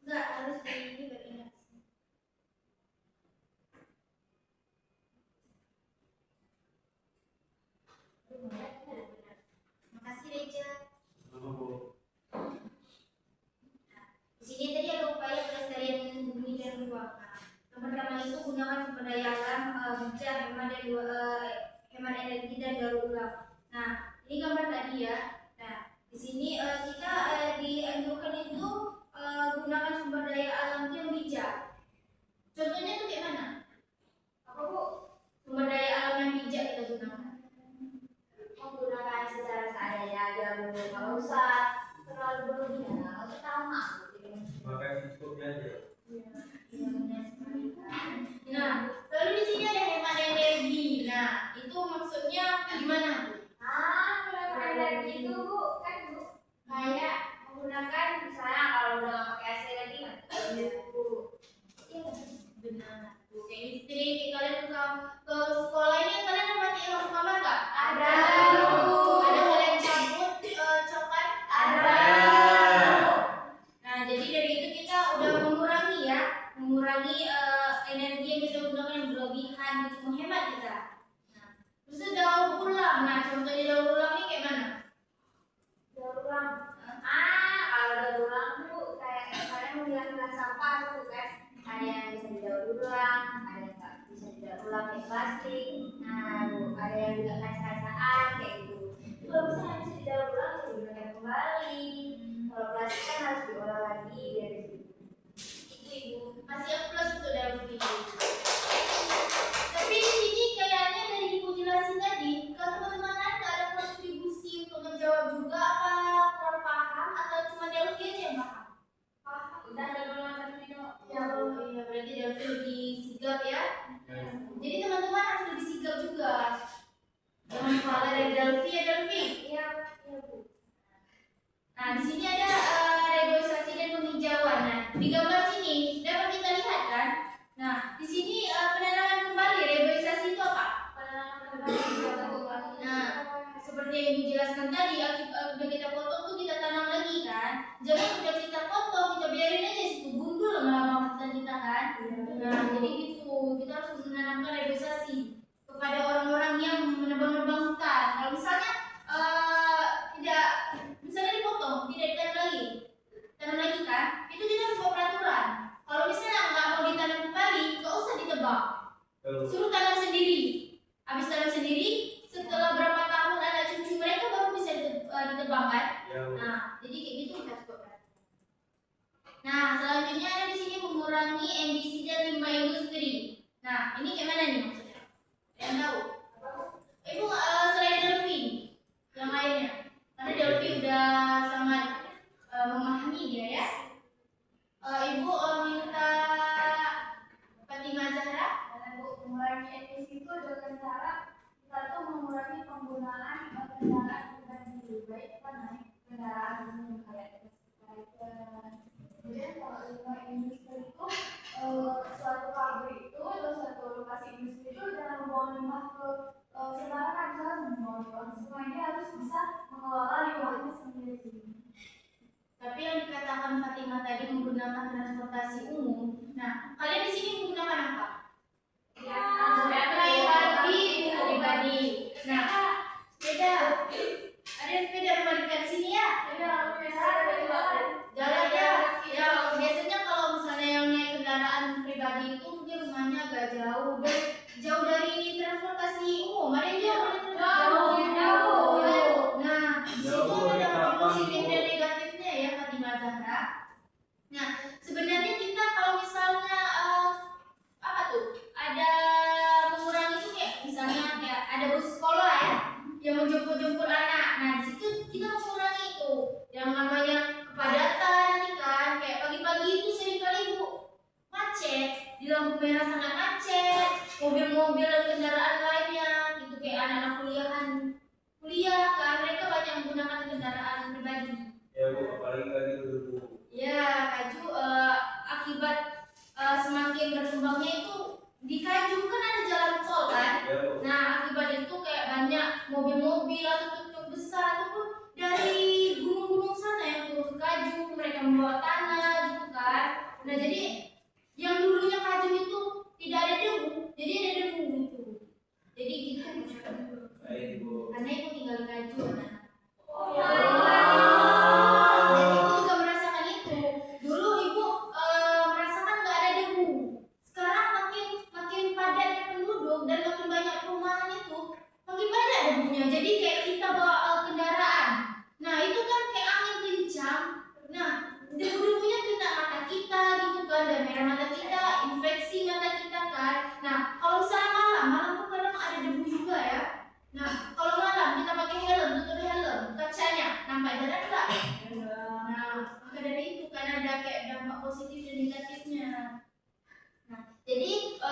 Enggak, harus di ini bagian atas. Benar. Makasih Reja. Di sini tadi ada upaya pelestarian bumi dan ruang. Yang pertama itu gunakan sumber daya alam bijak, hemat energi dan daur ulang. Nah, ini gambar tadi ya. Nah, di sini kita dianjurkan itu gunakan sumber daya alam itu yang bijak. Contohnya tuh kayak mana? Apa bu? Sumber daya alam yang bijak kita gunakan. Menggunakan secara seadanya aja bu, nggak usah terlalu berlebihan, nggak usah tamak. Pakai secukupnya aja. Nah, lalu di sini ada hemat energi. Nah, itu maksudnya gimana bu? Hemat energi itu bu, kan bu kayak menggunakan misalnya kalau udah nggak pakai AC lagi kan, bu. Iya Benar. Bu, kayak listrik, kayak kalian ke sekolah ini kalian memakai lampu kamar nggak? Ada. Ada kalian cabut coklat? Ada. Nah, jadi dari itu kita udah mengurangi energi yang kita gunakan yang berlebihan, gitu, menghemat kita. Nah, terus daur ulang. Nah, contohnya daur ulang ini kayak mana? Daur ulang. Kalau daur ulang tuh kayak misalnya menghilangkan sampah tuh kan, ada yang bisa didaur ulang, ada yang nggak bisa didaur ulang kayak plastik. Nah, bu, ada yang juga kaca-kacaan kayak gitu. Itu kalau misalnya bisa didaur ulang bisa digunakan kembali. Kalau plastik kan harus diolah lagi biar Itu ibu masih plus untuk daur ulang. Tapi di sini kayaknya dari ibu jelasin tadi, kalau teman-teman ada kontribusi untuk menjawab juga apa kurang paham atau cuma Delphi aja yang paham? udah daur ulang tadi itu. Ya, iya berarti Delphi lebih sigap ya. Jadi teman-teman harus lebih sigap juga. Jangan kalah dari Delphi ya Delphi. Iya, iya bu. Nah di sini ada reboisasi dan penghijauan. Nah di gambar sini dapat kita lihat kan. Nah di sini penanaman kembali reboisasi itu apa? Nah seperti yang Ibu jelaskan tadi, udah kita potong tuh kita tanam lagi kan. Jangan udah kita potong kita biarin aja situ gundul lama-lama hutan kita kan. Nah jadi gitu kita harus menanamkan reboisasi kepada orang-orang yang menebang-nebang hutan. Kalau misalnya tidak, misalnya dipotong, tidak tanam lagi kan, itu kita harus buat peraturan. Kalau misalnya nggak mau ditanam kembali, nggak usah ditebang, suruh tanam sendiri. Habis tanam sendiri, setelah berapa tahun anak cucu mereka baru bisa ditebang kan? Nah, jadi kayak gitu kita harus buat peraturan. Nah, selanjutnya ada di sini mengurangi emisi dan limbah industri. Nah, ini kayak mana nih maksudnya? Yang tahu? Ibu selain Delphi, yang lainnya, karena Delphi udah sangat memahami dia ya. Ibu minta Fatimah Zahra. Bu, mengurangi emisi itu dengan cara kita tuh mengurangi penggunaan kendaraan pribadi, baik apa naik kendaraan umum kayak sepeda. Kemudian kalau limbah industri itu suatu pabrik itu atau suatu lokasi industri itu jangan membuang limbah ke sembarangan, misalnya membuang limbah ke sungai, dia harus bisa mengelola limbahnya sendiri. Tapi yang dikatakan Fatimah tadi menggunakan transportasi umum. Nah, kalian di sini menggunakan apa? Ya, menjemput anak. Nah di situ kita mengurangi itu yang namanya kepadatan nanti kan, kayak pagi-pagi itu seringkali Bu macet, di lampu merah sangat macet, mobil-mobil dan kendaraan lainnya gitu, kayak anak-anak kuliah kan, mereka banyak menggunakan kendaraan pribadi. Ya Bu, apalagi tadi Bu. Ya, Kaju akibat semakin berkembangnya itu di Kaju kan ada jalan tol kan. Ya Bu. Nah, akibat itu kayak banyak mobil-mobil atau truk-truk besar ataupun dari gunung-gunung sana yang turun ke Kaju, mereka membawa tanah gitu kan. Nah, jadi yang dulunya Kaju itu tidak ada debu, jadi ada debu gitu. Jadi gitu. Baik Bu. Karena ibu tinggal di Kaju. Nah. Ya. Dan ibu juga merasakan itu. Dulu ibu merasakan nggak ada debu. Sekarang makin padat penduduk dan makin banyak perumahan itu, makin banyak debunya. Jadi kayak kita bawa kendaraan. Nah itu kan kayak angin kencang. Nah debu-debunya kena mata kita gitu kan, dan merah mata kita, infeksi mata kita kan. Nah kalau misalnya malam tuh kadang ada debu juga ya. Nah, kalau malam kita pakai helm, tutup helm, kacanya nampak jalan enggak? Nah, maka dari itu kan ada kayak dampak positif dan negatifnya. Nah, jadi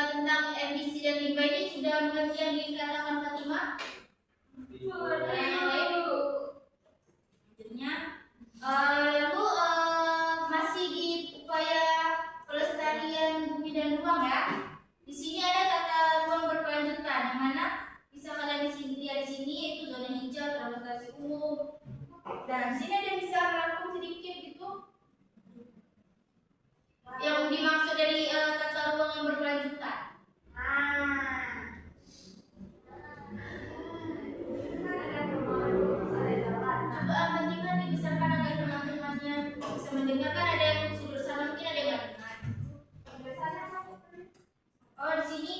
tentang emisi dan limbah ini sudah mengerti yang dikatakan Fatimah? Selanjutnya, lalu masih di upaya pelestarian bumi dan ruang ya. Di sini ada tata ruang berkelanjutan, yang mana bisa kalian lihat di sini yaitu zona hijau, transportasi umum. Dan di sini ada yang bisa merangkum sedikit gitu. Yang dimaksud dari tata ruang yang berkelanjutan. Coba Fatimah dibesarkan agar teman-temannya bisa mendengarkan. Ada yang sudut sana mungkin ada yang nggak dengar. Oh di sini,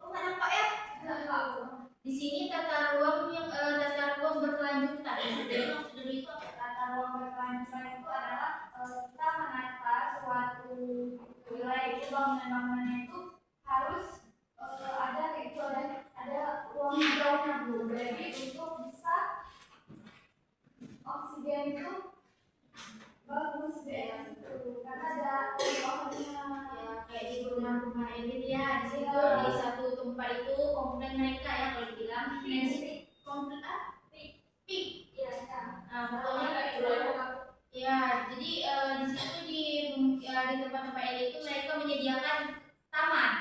nggak nampak ya? Di sini tata ruang berkelanjutan. Jadi maksud dari itu apa? Tata ruang berkelanjutan itu adalah kita menata suatu wilayah itu, bangunan-bangunannya itu harus ada kayak gitu, ada ruang hijaunya Bu. Jadi untuk bisa oksigen itu bagus deh gitu. Karena ada pohonnya. Ya, kayak di rumah-rumah elit ya, di situ di satu tempat itu komplek mereka ya kalau dibilang. Nah di sini komplek pik. Iya, Nah pokoknya kayak gitu. Ya, jadi di situ di tempat-tempat elit itu mereka menyediakan taman.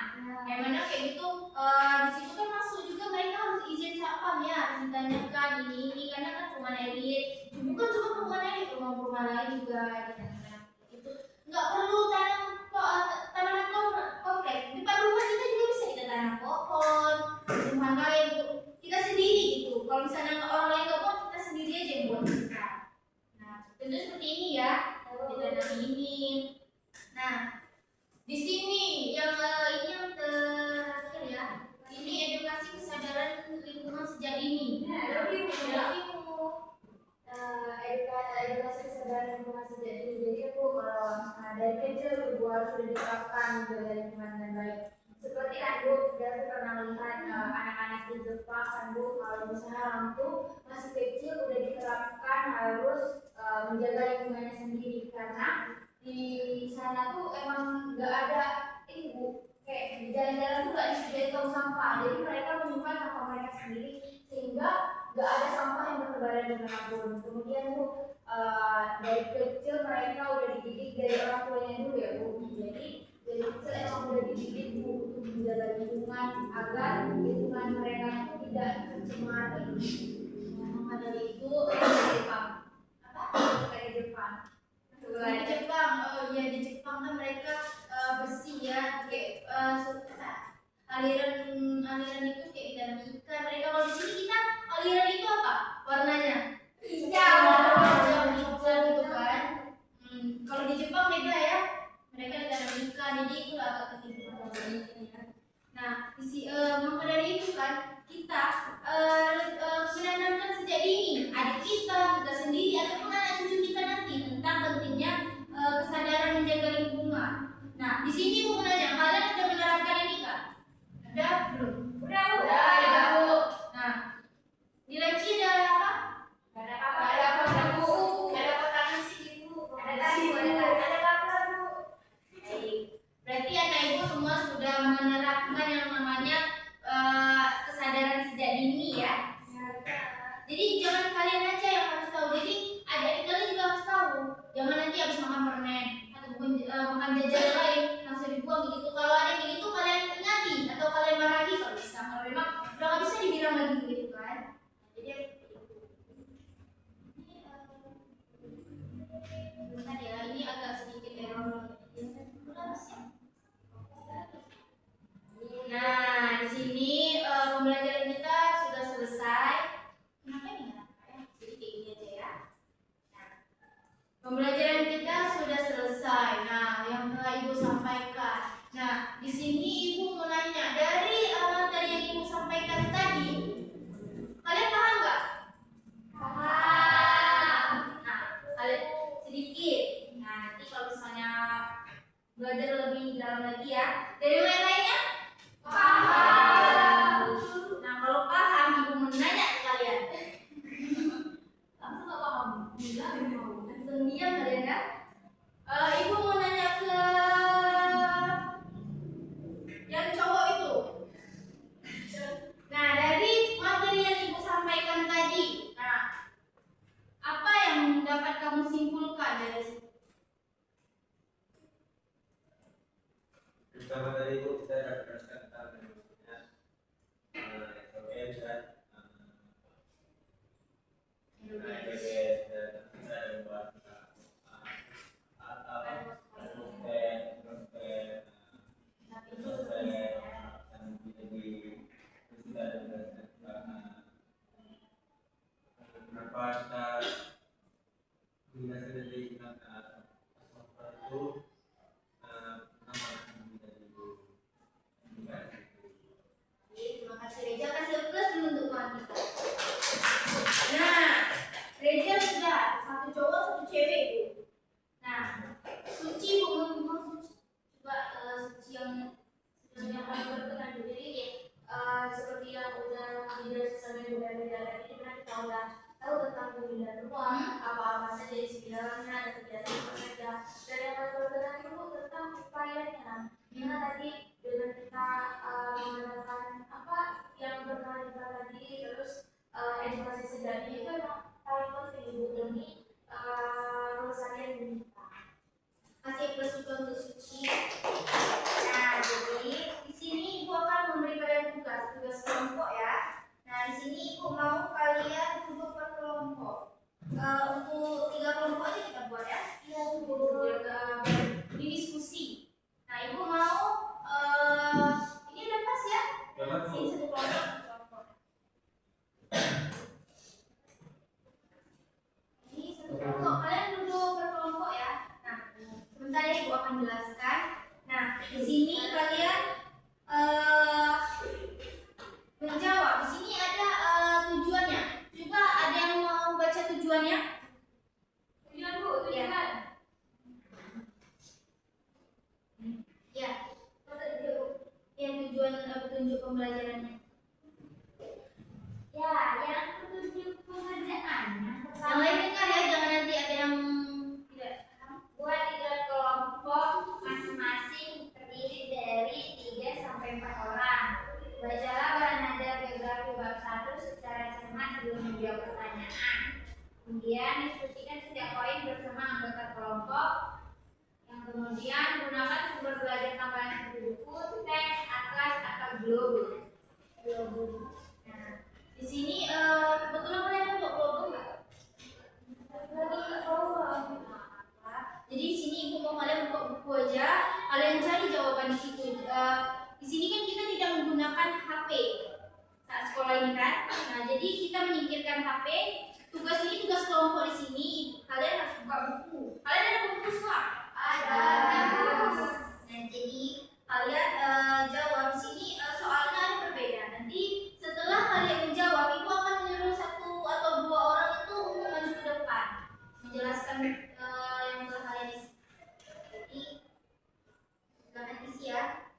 Yang mana kayak gitu di situ kan masuk juga mereka harus izin satpam ya, harus ditanyakan ini karena kan rumah elit. Bukan cuma rumah elit, rumah-rumah lain juga ditanyakan. Itu nggak perlu tanaman komplek. Di depan rumah kita juga bisa kita tanam pohon, rumah lain kita sendiri gitu. Kalau misalnya orang lain nggak buat, kita sendiri aja yang buat kita. Nah, tentu seperti ini ya, ditanam ini. Nah, di sini yang ini yang terakhir ya. Ini edukasi kesadaran lingkungan sejak dini. Edukasi kesadaran lingkungan sejak dini. Jadi aku kalau dari kecil ibu harus sudah diterapkan menjaga lingkungan dengan baik. Seperti kan Bu, kita pernah lihat anak-anak di Jepang kan Bu, kalau misalnya orang tuh masih kecil udah diterapkan harus menjaga lingkungannya sendiri, karena di sana tuh emang nggak ada ini Bu, kayak di jalan-jalan tuh nggak disediakan tong sampah, jadi mereka menyimpan sampah mereka sendiri sehingga nggak ada sampah yang bertebaran di manapun. Kemudian Bu, dari kecil mereka udah dididik dari orang tuanya dulu ya Bu, jadi dari kecil emang udah dididik Bu untuk menjaga lingkungan agar lingkungan mereka itu tidak tercemar. Maka dari itu Jepang kayak Jepang. di Jepang, ya di Jepang kan mereka bersih ya, kayak aliran itu kayak ikan mereka. Kalau di sini kita aliran itu apa warnanya? Hijau gitu kan. Kalau di Jepang beda ya, mereka ditanam ikan, jadi itu agak ketimbang ya. Nah maka dari itu kan kita menanamkan sejak dini adik kita sendiri ataupun anak cucu kita nanti tentang pentingnya kesadaran menjaga lingkungan. Nah di sini Bu menanya, kalian sudah menerapkan ini kan? Ada belum? Udah Bu. Nah di silang lagi gitu kan. Jadi bentar ya, ini agak sedikit error. Nah, di sini pembelajaran kita sudah selesai. Kenapa nih ya? Jadi kayak gini aja ya. Nah, pembelajaran kita sudah selesai. Nah, yang telah Ibu sampaikan. Nah, di sini Ibu mau nanya, dari tadi yang Ibu sampaikan tadi, kalian paham nggak? Paham. Nah, kalian sedikit. Nah, nanti kalau misalnya belajar lebih dalam lagi ya. Dari yang lainnya? Paham. Nah, kalau paham, Ibu mau nanya ke kalian. Langsung nggak paham? Enggak, langsung diam kalian ya. Ibu mau nanya ke yang cowok itu. Nah, dari materi yang Ibu sampaikan tadi, nah, apa yang dapat kamu simpulkan dari situ? Pertama tadi itu kita jelaskan tentang SOS dan EBS dan kita ada membahas tentang Terima kasih Reja, kasih plus dulu untuk kawan kita. Nah, Reja sudah satu cowok satu cewek Bu. Nah, Suci Bu mau Suci coba Suci yang paling berkenan dulu. Jadi seperti yang udah dijelaskan sama Ibu dari tadi kita udah tahu tentang pemindahan ruang, apa-apa saja di sekitarnya dan kegiatan apa saja. Dan yang paling berkenan itu tentang upayanya. Gimana tadi dengan kita menggunakan apa yang pernah kita tadi, terus edukasi sejati itu memang paling penting Ibu demi kelestarian bumi kita. Kasih plus juga untuk Suci. Nah, jadi di sini Ibu akan memberi kalian tugas kelompok ya. Nah, di sini Ibu mau kalian duduk per kelompok. Untuk 3 kelompok aja kita buat ya. Iya, untuk berdiskusi. Nah, Ibu mau ini udah pas ya? Sini satu kelompok. Ini satu kelompok. Kalian duduk per kelompok ya. Nah, sebentar ya Ibu akan jelaskan. Nah, di sini kalian menjawab. Di sini ada tujuannya. Coba ada yang mau baca tujuannya? Tujuan Bu, tujuan. Ya. Yang tujuan petunjuk pembelajarannya. Ya, yang petunjuk pengerjaannya. Yang lain dengar ya, jangan nanti ada yang tidak paham. Buat 3 kelompok masing-masing terdiri dari 3 sampai 4 orang. Bacalah bahan ajar geografi bab 1 secara cermat sebelum menjawab pertanyaan. Kemudian diskusikan setiap poin bersama anggota kelompok. Yang kemudian gunakan sumber belajar tambahan seperti buku, teks, atlas, atau globus. Nah, di sini kebetulan kalian untuk globus nggak? Jadi di sini Ibu mau kalian buka buku aja, kalian cari jawaban di situ. Di sini kan kita tidak menggunakan HP saat sekolah ini kan. Nah, jadi kita menyingkirkan HP. Tugas ini tugas kelompok di sini. Kalian harus buka buku. Kalian ada buku semua? Ada. Nah, jadi kalian jawab di sini soalnya ada perbedaan. Nanti setelah kalian menjawab, Ibu akan menyuruh 1 atau 2 orang itu untuk maju ke depan menjelaskan yang telah kalian isi. Jadi silakan isi ya.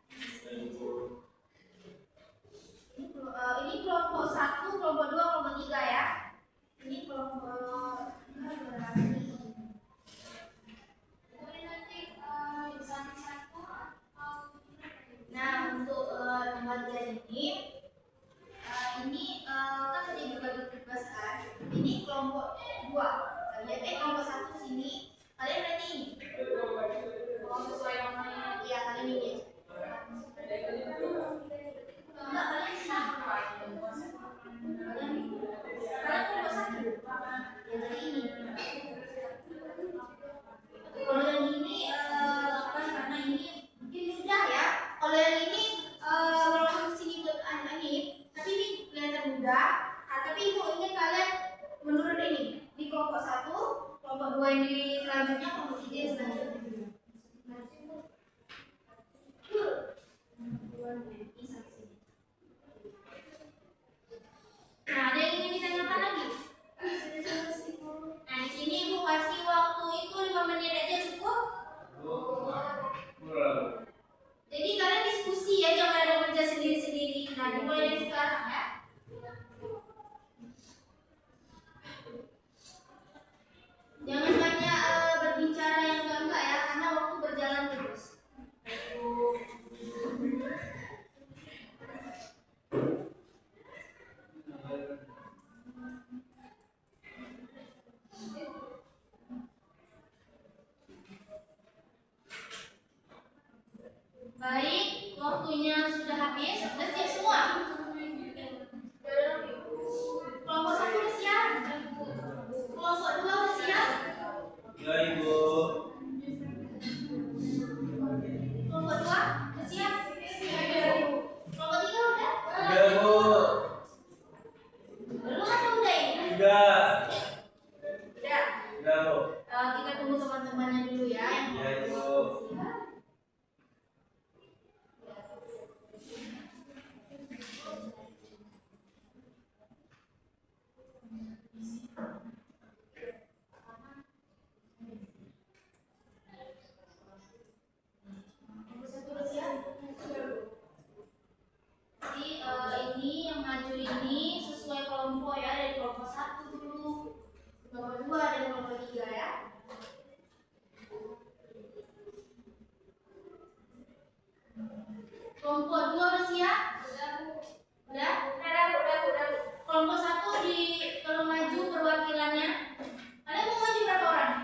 Ini kelompok 1, kelompok 2, kelompok 3 ya. Ini kelompok berarti boleh nanti di samping 1 atau mudah. Nah, tapi Ibu ingin kalian menurut ini di kelompok 1, kelompok 2 ini selanjutnya, kelompok 3 yang selanjutnya. Nah, ada yang ingin ditanyakan lagi? Nah, di sini Ibu kasih waktu itu 5 menit aja cukup. Jadi kalian diskusi ya, jangan ada kerja sendiri-sendiri. Nah, dimulai dari sekarang ya. Jangan banyak berbicara yang enggak ya, karena waktu berjalan terus. Baik, waktunya sudah habis. Sudah siap semua? Kelompok 1 udah siap? Kelompok 2 udah siap? Ya Ibu. Kelompok 2 udah siap? Kelompok 3 udah? Ya Bu. Belum atau udah ini? Udah. Udah. Udah Bu. Kita tunggu teman-temannya dulu ya. Ya Ibu. Jadi ini yang maju ini sesuai kelompok ya, dari kelompok 1 dulu, kelompok 2 dan kelompok 3 ya. Kelompok 2 udah siap? Udah? Udah. Kelompok 1 di kalau maju perwakilannya. Kalian mau maju berapa orang?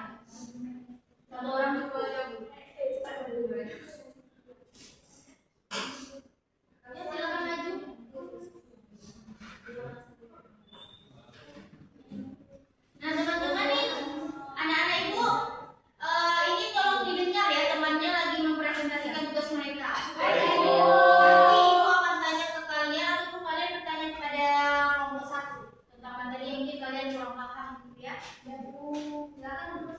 1 orang cukup aja Bu. Ya, silakan maju. Nah, teman-teman nih, anak-anak Ibu, ini tolong didengar ya, temannya lagi mempresentasikan tugas mereka. Nanti Ibu akan tanya ke kalian ataupun kalian bertanya kepada kelompok 1 tentang materi yang mungkin kalian kurang paham gitu ya. Ya Bu, silakan Bu.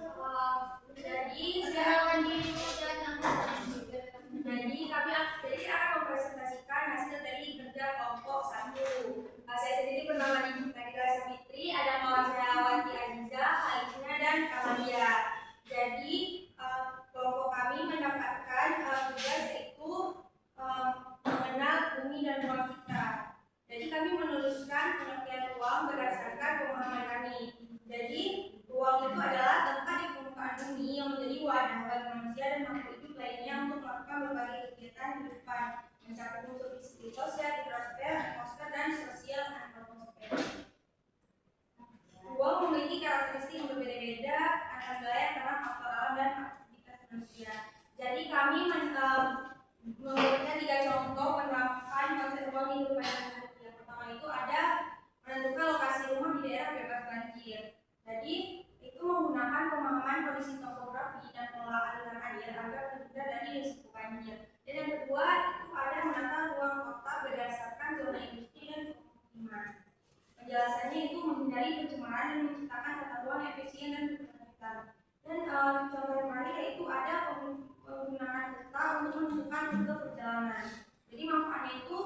Jadi silakan dijelaskan. Jadi akan mempresentasikan hasil dari kerja kelompok 1. Saya sendiri bernama Nadira Savitri, ada kawan saya Wati Aziza, Alina dan Kamalia. Jadi kelompok kami mendapatkan tugas yaitu mengenal bumi dan ruang kita. Jadi kami menuliskan pengertian ruang berdasarkan pemahaman kami. Jadi ruang itu adalah tempat di permukaan bumi yang menjadi wadah bagi manusia dan makhluk hidup lainnya untuk melakukan berbagai kegiatan kehidupan, mencakup unsur sosial, hidrosfer, atmosfer, dan sosial antroposfer. Ruang memiliki karakteristik yang berbeda-beda antara wilayah karena faktor alam dan aktivitas manusia. Jadi kami memberikan 3 contoh penerapan konsep ruang di kehidupan sehari-hari. Yang pertama itu ada menentukan lokasi rumah di daerah bebas banjir. Jadi itu menggunakan pemahaman kondisi topografi dan pengelolaan aliran air agar terhindar dari risiko banjir. Dan yang kedua itu ada menata ruang kota berdasarkan zona industri dan pemukiman. Penjelasannya itu menghindari pencemaran dan menciptakan tata ruang efisien dan berkelanjutan. Dan contoh yang lain yaitu ada penggunaan peta untuk menentukan rute perjalanan. Jadi manfaatnya itu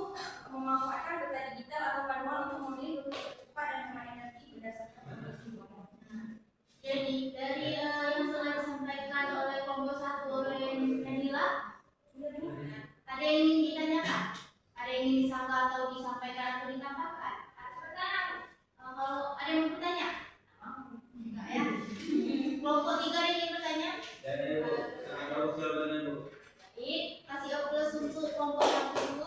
memanfaatkan peta digital atau manual untuk memilih rute tercepat dan hemat energi berdasarkan kondisi ruang. Jadi dari yang telah disampaikan oleh kelompok 1 oleh Nadila, ada yang ingin ditanyakan? Ada yang ingin disangka atau disampaikan atau ditambahkan? Kalau ada yang bertanya? Enggak ya? Kelompok 3 ada yang ingin bertanya? Dan Ibu, kalau jawabannya Bu. Baik, kasih plus untuk kelompok 1 dulu.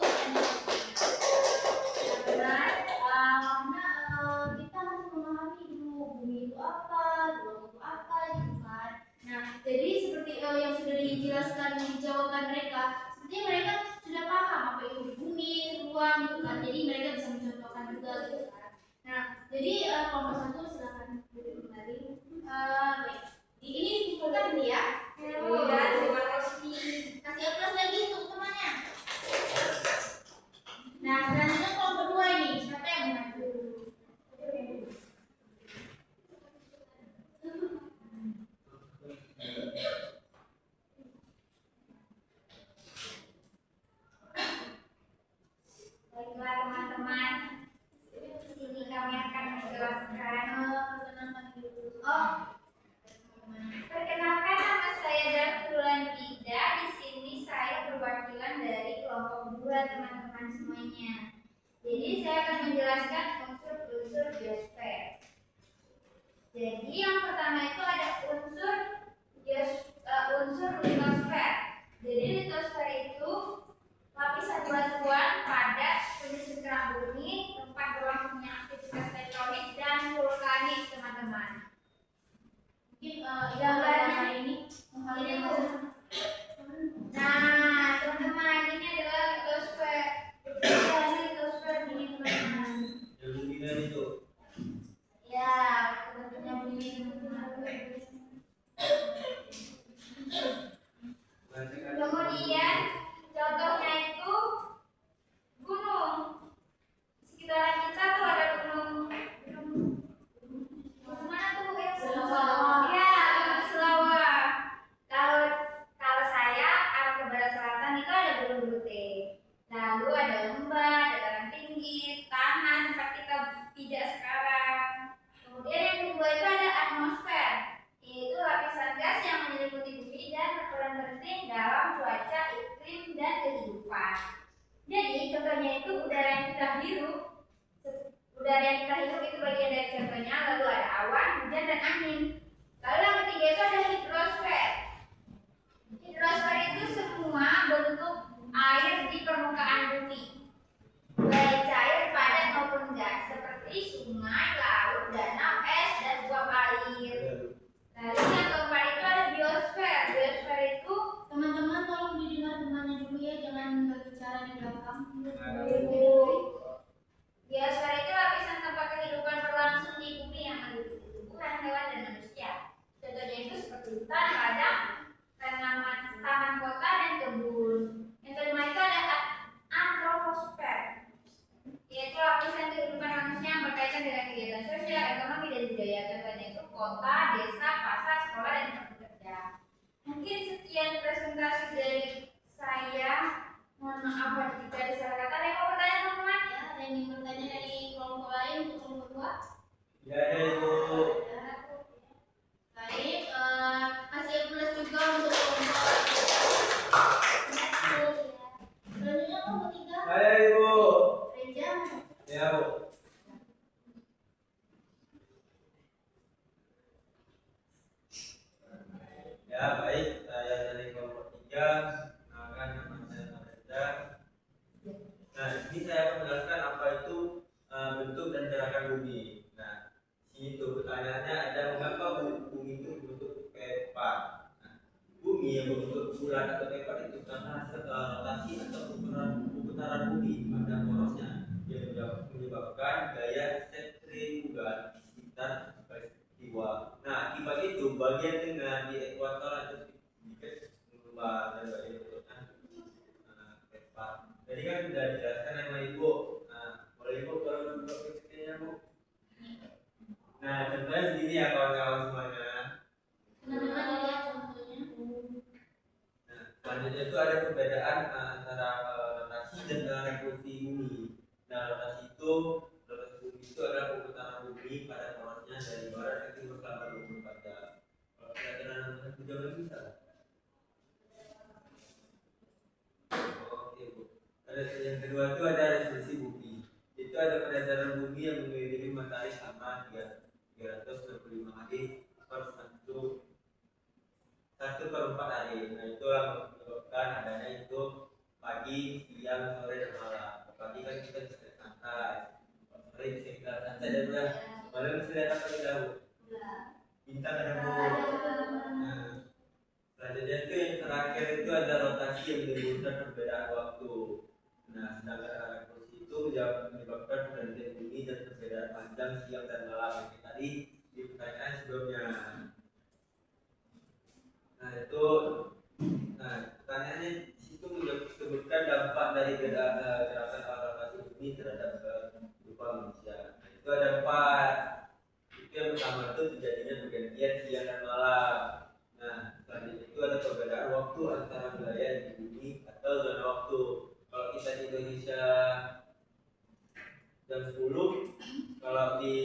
Karena kita harus memahami dulu bumi itu apa, ruang itu apa, gitu kan. Nah, jadi seperti yang sudah dijelaskan di jawaban mereka, sepertinya mereka sudah paham apa itu bumi, ruang, gitu kan. Jadi mereka bisa mencontohkan juga, gitu kan. Nah, jadi kelompok 1 silakan duduk kembali. Baik, ini dikumpulkan ini ya. Ya, terima kasih. Kasih plus lagi untuk temannya. Nah, selanjutnya kelompok 2 ini, siapa yang mau maju? teman-teman, di sini kami akan menjelaskan. Perkenalkan, nama saya Darfulan Ida. Di sini saya perwakilan dari kelompok 2 teman-teman semuanya. Jadi saya akan menjelaskan unsur-unsur biosfer. Jadi yang pertama itu ada unsur litosfer. Jadi litosfer itu lapisan batuan padat penyusun kerak bumi, tempat berlangsungnya aktivitas tektonik dan vulkanik, teman-teman. Mungkin gambarnya ini ini tuh. Nah, teman-teman, ini adalah litosfer. Litosfer ini, teman-teman. Yang dominan itu. Ya, bentuknya begini, teman-teman. Kemudian contohnya itu gunung. Di sekitaran kita tuh ada gunung mana tuh ya? Selawah. Ya, Gunung Selawah. Kalau saya arah ke barat selatan itu ada Gunung Bute. Lalu ada lembah, ada dataran tinggi, tanah tempat kita pijak sekarang. Kemudian yang kedua itu ada atmosfer. Yaitu lapisan gas yang menyelimuti bumi dan berperan penting dalam cuaca, iklim, dan kehidupan. Jadi contohnya itu udara yang kita hirup. Udara yang kita hirup itu bagian dari contohnya. Lalu ada awan, hujan, dan angin. Lalu yang ketiga itu ada hidrosfer. Hidrosfer itu semua bentuk air di permukaan bumi, baik cair, padat maupun gas, seperti sungai, laut, danau, es, dan uap air. Lalu yang keempat itu ada biosfer. Biosfer itu teman-teman tolong didengar temannya dulu ya, jangan berbicara di belakang. biosfer itu lapisan tempat kehidupan berlangsung di bumi yang meliputi tumbuhan, hewan, dan manusia. Contohnya itu seperti hutan, ladang, taman kota, dan kebun. Yang kelima itu ada antroposfer, yaitu lapisan kehidupan manusia yang berkaitan dengan kegiatan sosial, ekonomi, dan budaya. Contohnya itu kota, desa, pasar, sekolah, dan tempat kerja. Mungkin sekian presentasi dari saya. Mohon maaf jika ada salah kata. Ada yang mau bertanya, teman-teman? Ya, ada yang ingin bertanya dari kelompok lain untuk kelompok 2? Tidak ada itu. Baik, kasih plus juga untuk kelompok. Selanjutnya kelompok 3. Saya Ibu. Reja. Ya Bu. Ya baik, saya dari kelompok 3. Kenalkan nama saya Reza. Nah, ini saya akan menjelaskan apa itu bentuk dan gerakan bumi. Nah, di situ pertanyaannya ada mengapa bumi itu berbentuk pepak. Nah, bumi yang berbentuk bulat atau pepak itu karena rotasi atau putaran bumi pada porosnya yang menyebabkan gaya sentrifugal di sekitar peristiwa. Nah, akibat itu bagian tengah di ekuator itu sedikit mengembang dan bagian bentuknya pepak. Jadi kan sudah dijelaskan sama Ibu. Nah, boleh Ibu kalau duduk kecilnya Bu. Nah, contohnya segini ya kawan-kawan semuanya. Teman-teman dilihat contohnya. Nah, selanjutnya itu ada perbedaan antara rotasi dan revolusi bumi. Nah, rotasi bumi itu adalah perputaran bumi pada porosnya dari barat ke timur selama 24 jam. Kalau kira-kira 6 jam lagi bisa? Oke Bu. Ada yang kedua itu ada revolusi bumi. Itu ada peredaran bumi yang mengelilingi matahari selama 365 hari per 1/4 hari. Nah, itulah menyebabkan adanya itu pagi, siang, sore, dan malam. Pagi kan kita bisa santai, sore bisa kita santai dan malam bisa lihat apa kita Bu? Bintang ada Bu. Nah, selanjutnya itu yang terakhir itu ada rotasi yang menimbulkan perbedaan waktu. Nah, sedangkan revolusi itu menyebabkan pergantian bumi dan perbedaan panjang siang dan malam yang tadi di pertanyaan sebelumnya. Nah, itu pertanyaannya di situ menyebutkan dampak dari gerakan rotasi bumi terhadap kehidupan manusia. Nah, itu ada 4. Itu yang pertama itu terjadinya pergantian siang dan malam. Nah, selanjutnya itu ada perbedaan waktu antara wilayah di bumi atau zona waktu. Kalau kita di Indonesia jam 10. Kalau di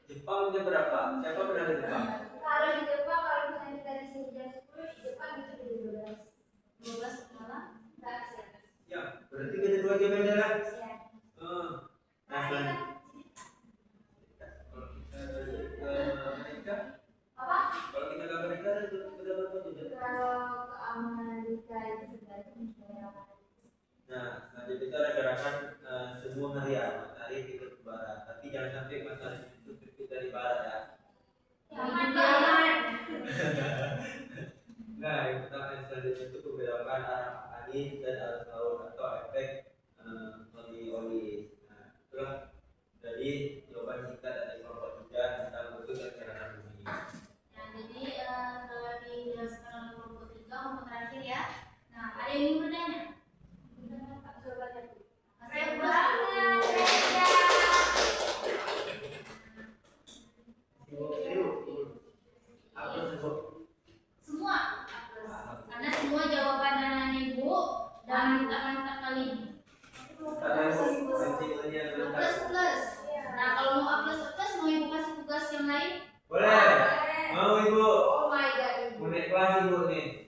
Jepang jam berapa? Siapa pernah ke Jepang? Kalau di Jepang, kalau misalnya kita di sini jam 10, di Jepang itu di 12 malam. enggak sih. Ya, berarti kita 2 jam beda lah. Ya. Nah, kalau kita ke Amerika, Apa? kalau kita ke Amerika itu kita berapa jam? Kalau ke Amerika itu tergantung daerah. Nah, jadi kita ada gerakan semua harian, matahari kita ke barat. Tapi jangan sampai matahari itu terbit dari barat ya. Jangan. Nah, yang pertama yang selanjutnya itu pembedakan arah angin dan arus laut atau efek Coriolis. Nah, itulah jadi jawaban singkat dari kelompok 3 tentang bentuk dan gerakan bumi. Nah, jadi telah dijelaskan oleh kelompok 3 untuk terakhir ya. Nah, ada yang ingin bertanya? Saya Apa sebut? semua karena semua jawaban anak ibu dan mantap kali ini. Karena prinsipnya A plus plus. Nah, kalau mau A plus plus, mau ibu kasih tugas yang lain? boleh. Mau ibu? Oh my god. Mau naik kelas ibu nih.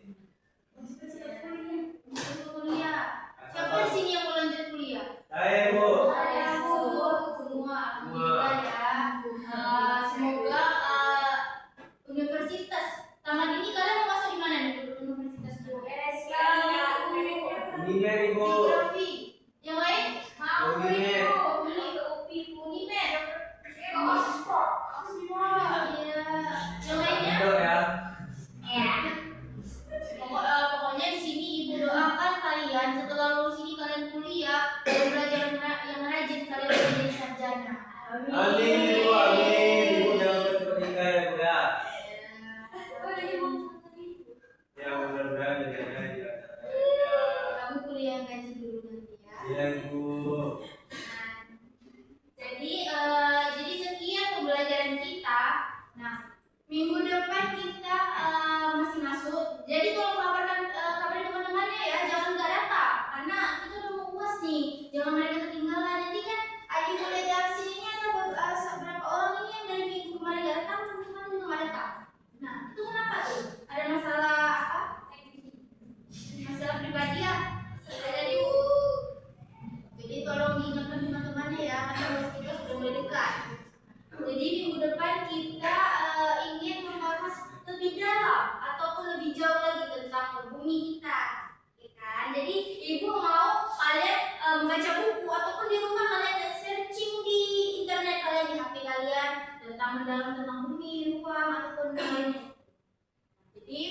Masuk kuliah. Siapa di sini yang mau lanjut kuliah? Saya ibu. Semua, alhamdulillah ya. Semoga universitas taman ini kalian mau masuk di mana nih? Universitas dulu. Unimed ibu. Geografi. Yang lain? Unimed. Unimed. Iya. Yang lainnya? Betul ya. Pokoknya di sini ibu doakan kalian setelah lulus ini kalian kuliah dan belajar yang rajin kalian menjadi sarjana. Amin ibu, amin. Ibu jangan bernikah ya bu ya. Ya mudah-mudahan jangan ya. Kamu kuliah yang rajin dulu nanti ya. Iya ibu. Nah, jadi sekian pembelajaran kita. Nah, minggu depan kita masih masuk. Jadi tolong kabarin teman-temannya ya, jangan nggak datang karena kita udah mau UAS nih. Jangan mereka ketinggalan. Nanti kan adik boleh di sini ada beberapa orang ini yang dari minggu kemarin nggak datang, teman-teman juga nggak datang. Nah, itu kenapa tuh? Ada masalah apa? Masalah pribadi ya? Jadi jadi tolong diingatkan teman-temannya ya, karena UAS kita sudah mulai dekat. Jadi minggu depan kita ingin membahas lebih dalam ataupun lebih jauh lagi tentang bumi kita, ya kan? Jadi ibu mau kalian membaca buku ataupun di rumah kalian searching di internet kalian di HP kalian tentang mendalam tentang bumi, ruang ataupun yang lainnya. Jadi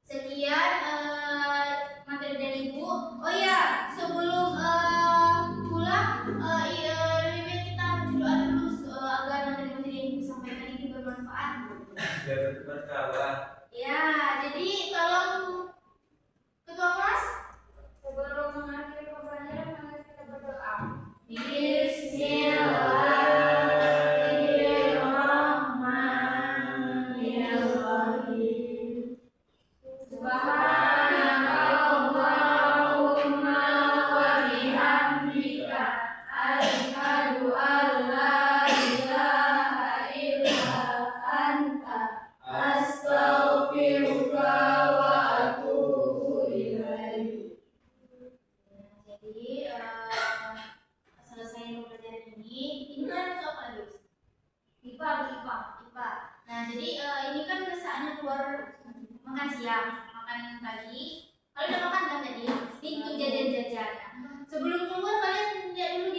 sekian materi dari ibu. Oh ya, sebelum pulang lebih baik kita berdoa dulu agar materi-materi yang ibu sampaikan ini bermanfaat. Biar berkawan. Ya, jadi tolong ketua kelas Sebelum mengakhiri pembelajaran, mari kita berdoa. Bismillahirrahmanirrahim. Subhanakallahumma wa bihamdika asyhadu an la ilaha illa anta astaghfiruka wa atubu ilaik. Jadi selesai pembelajaran ini kan soal apa lagi? IPA. Nah, jadi ini kan saatnya keluar makan siang, makan pagi. Kalian udah makan kan tadi? Ini untuk jajan-jajan. Sebelum keluar kalian lihat dulu di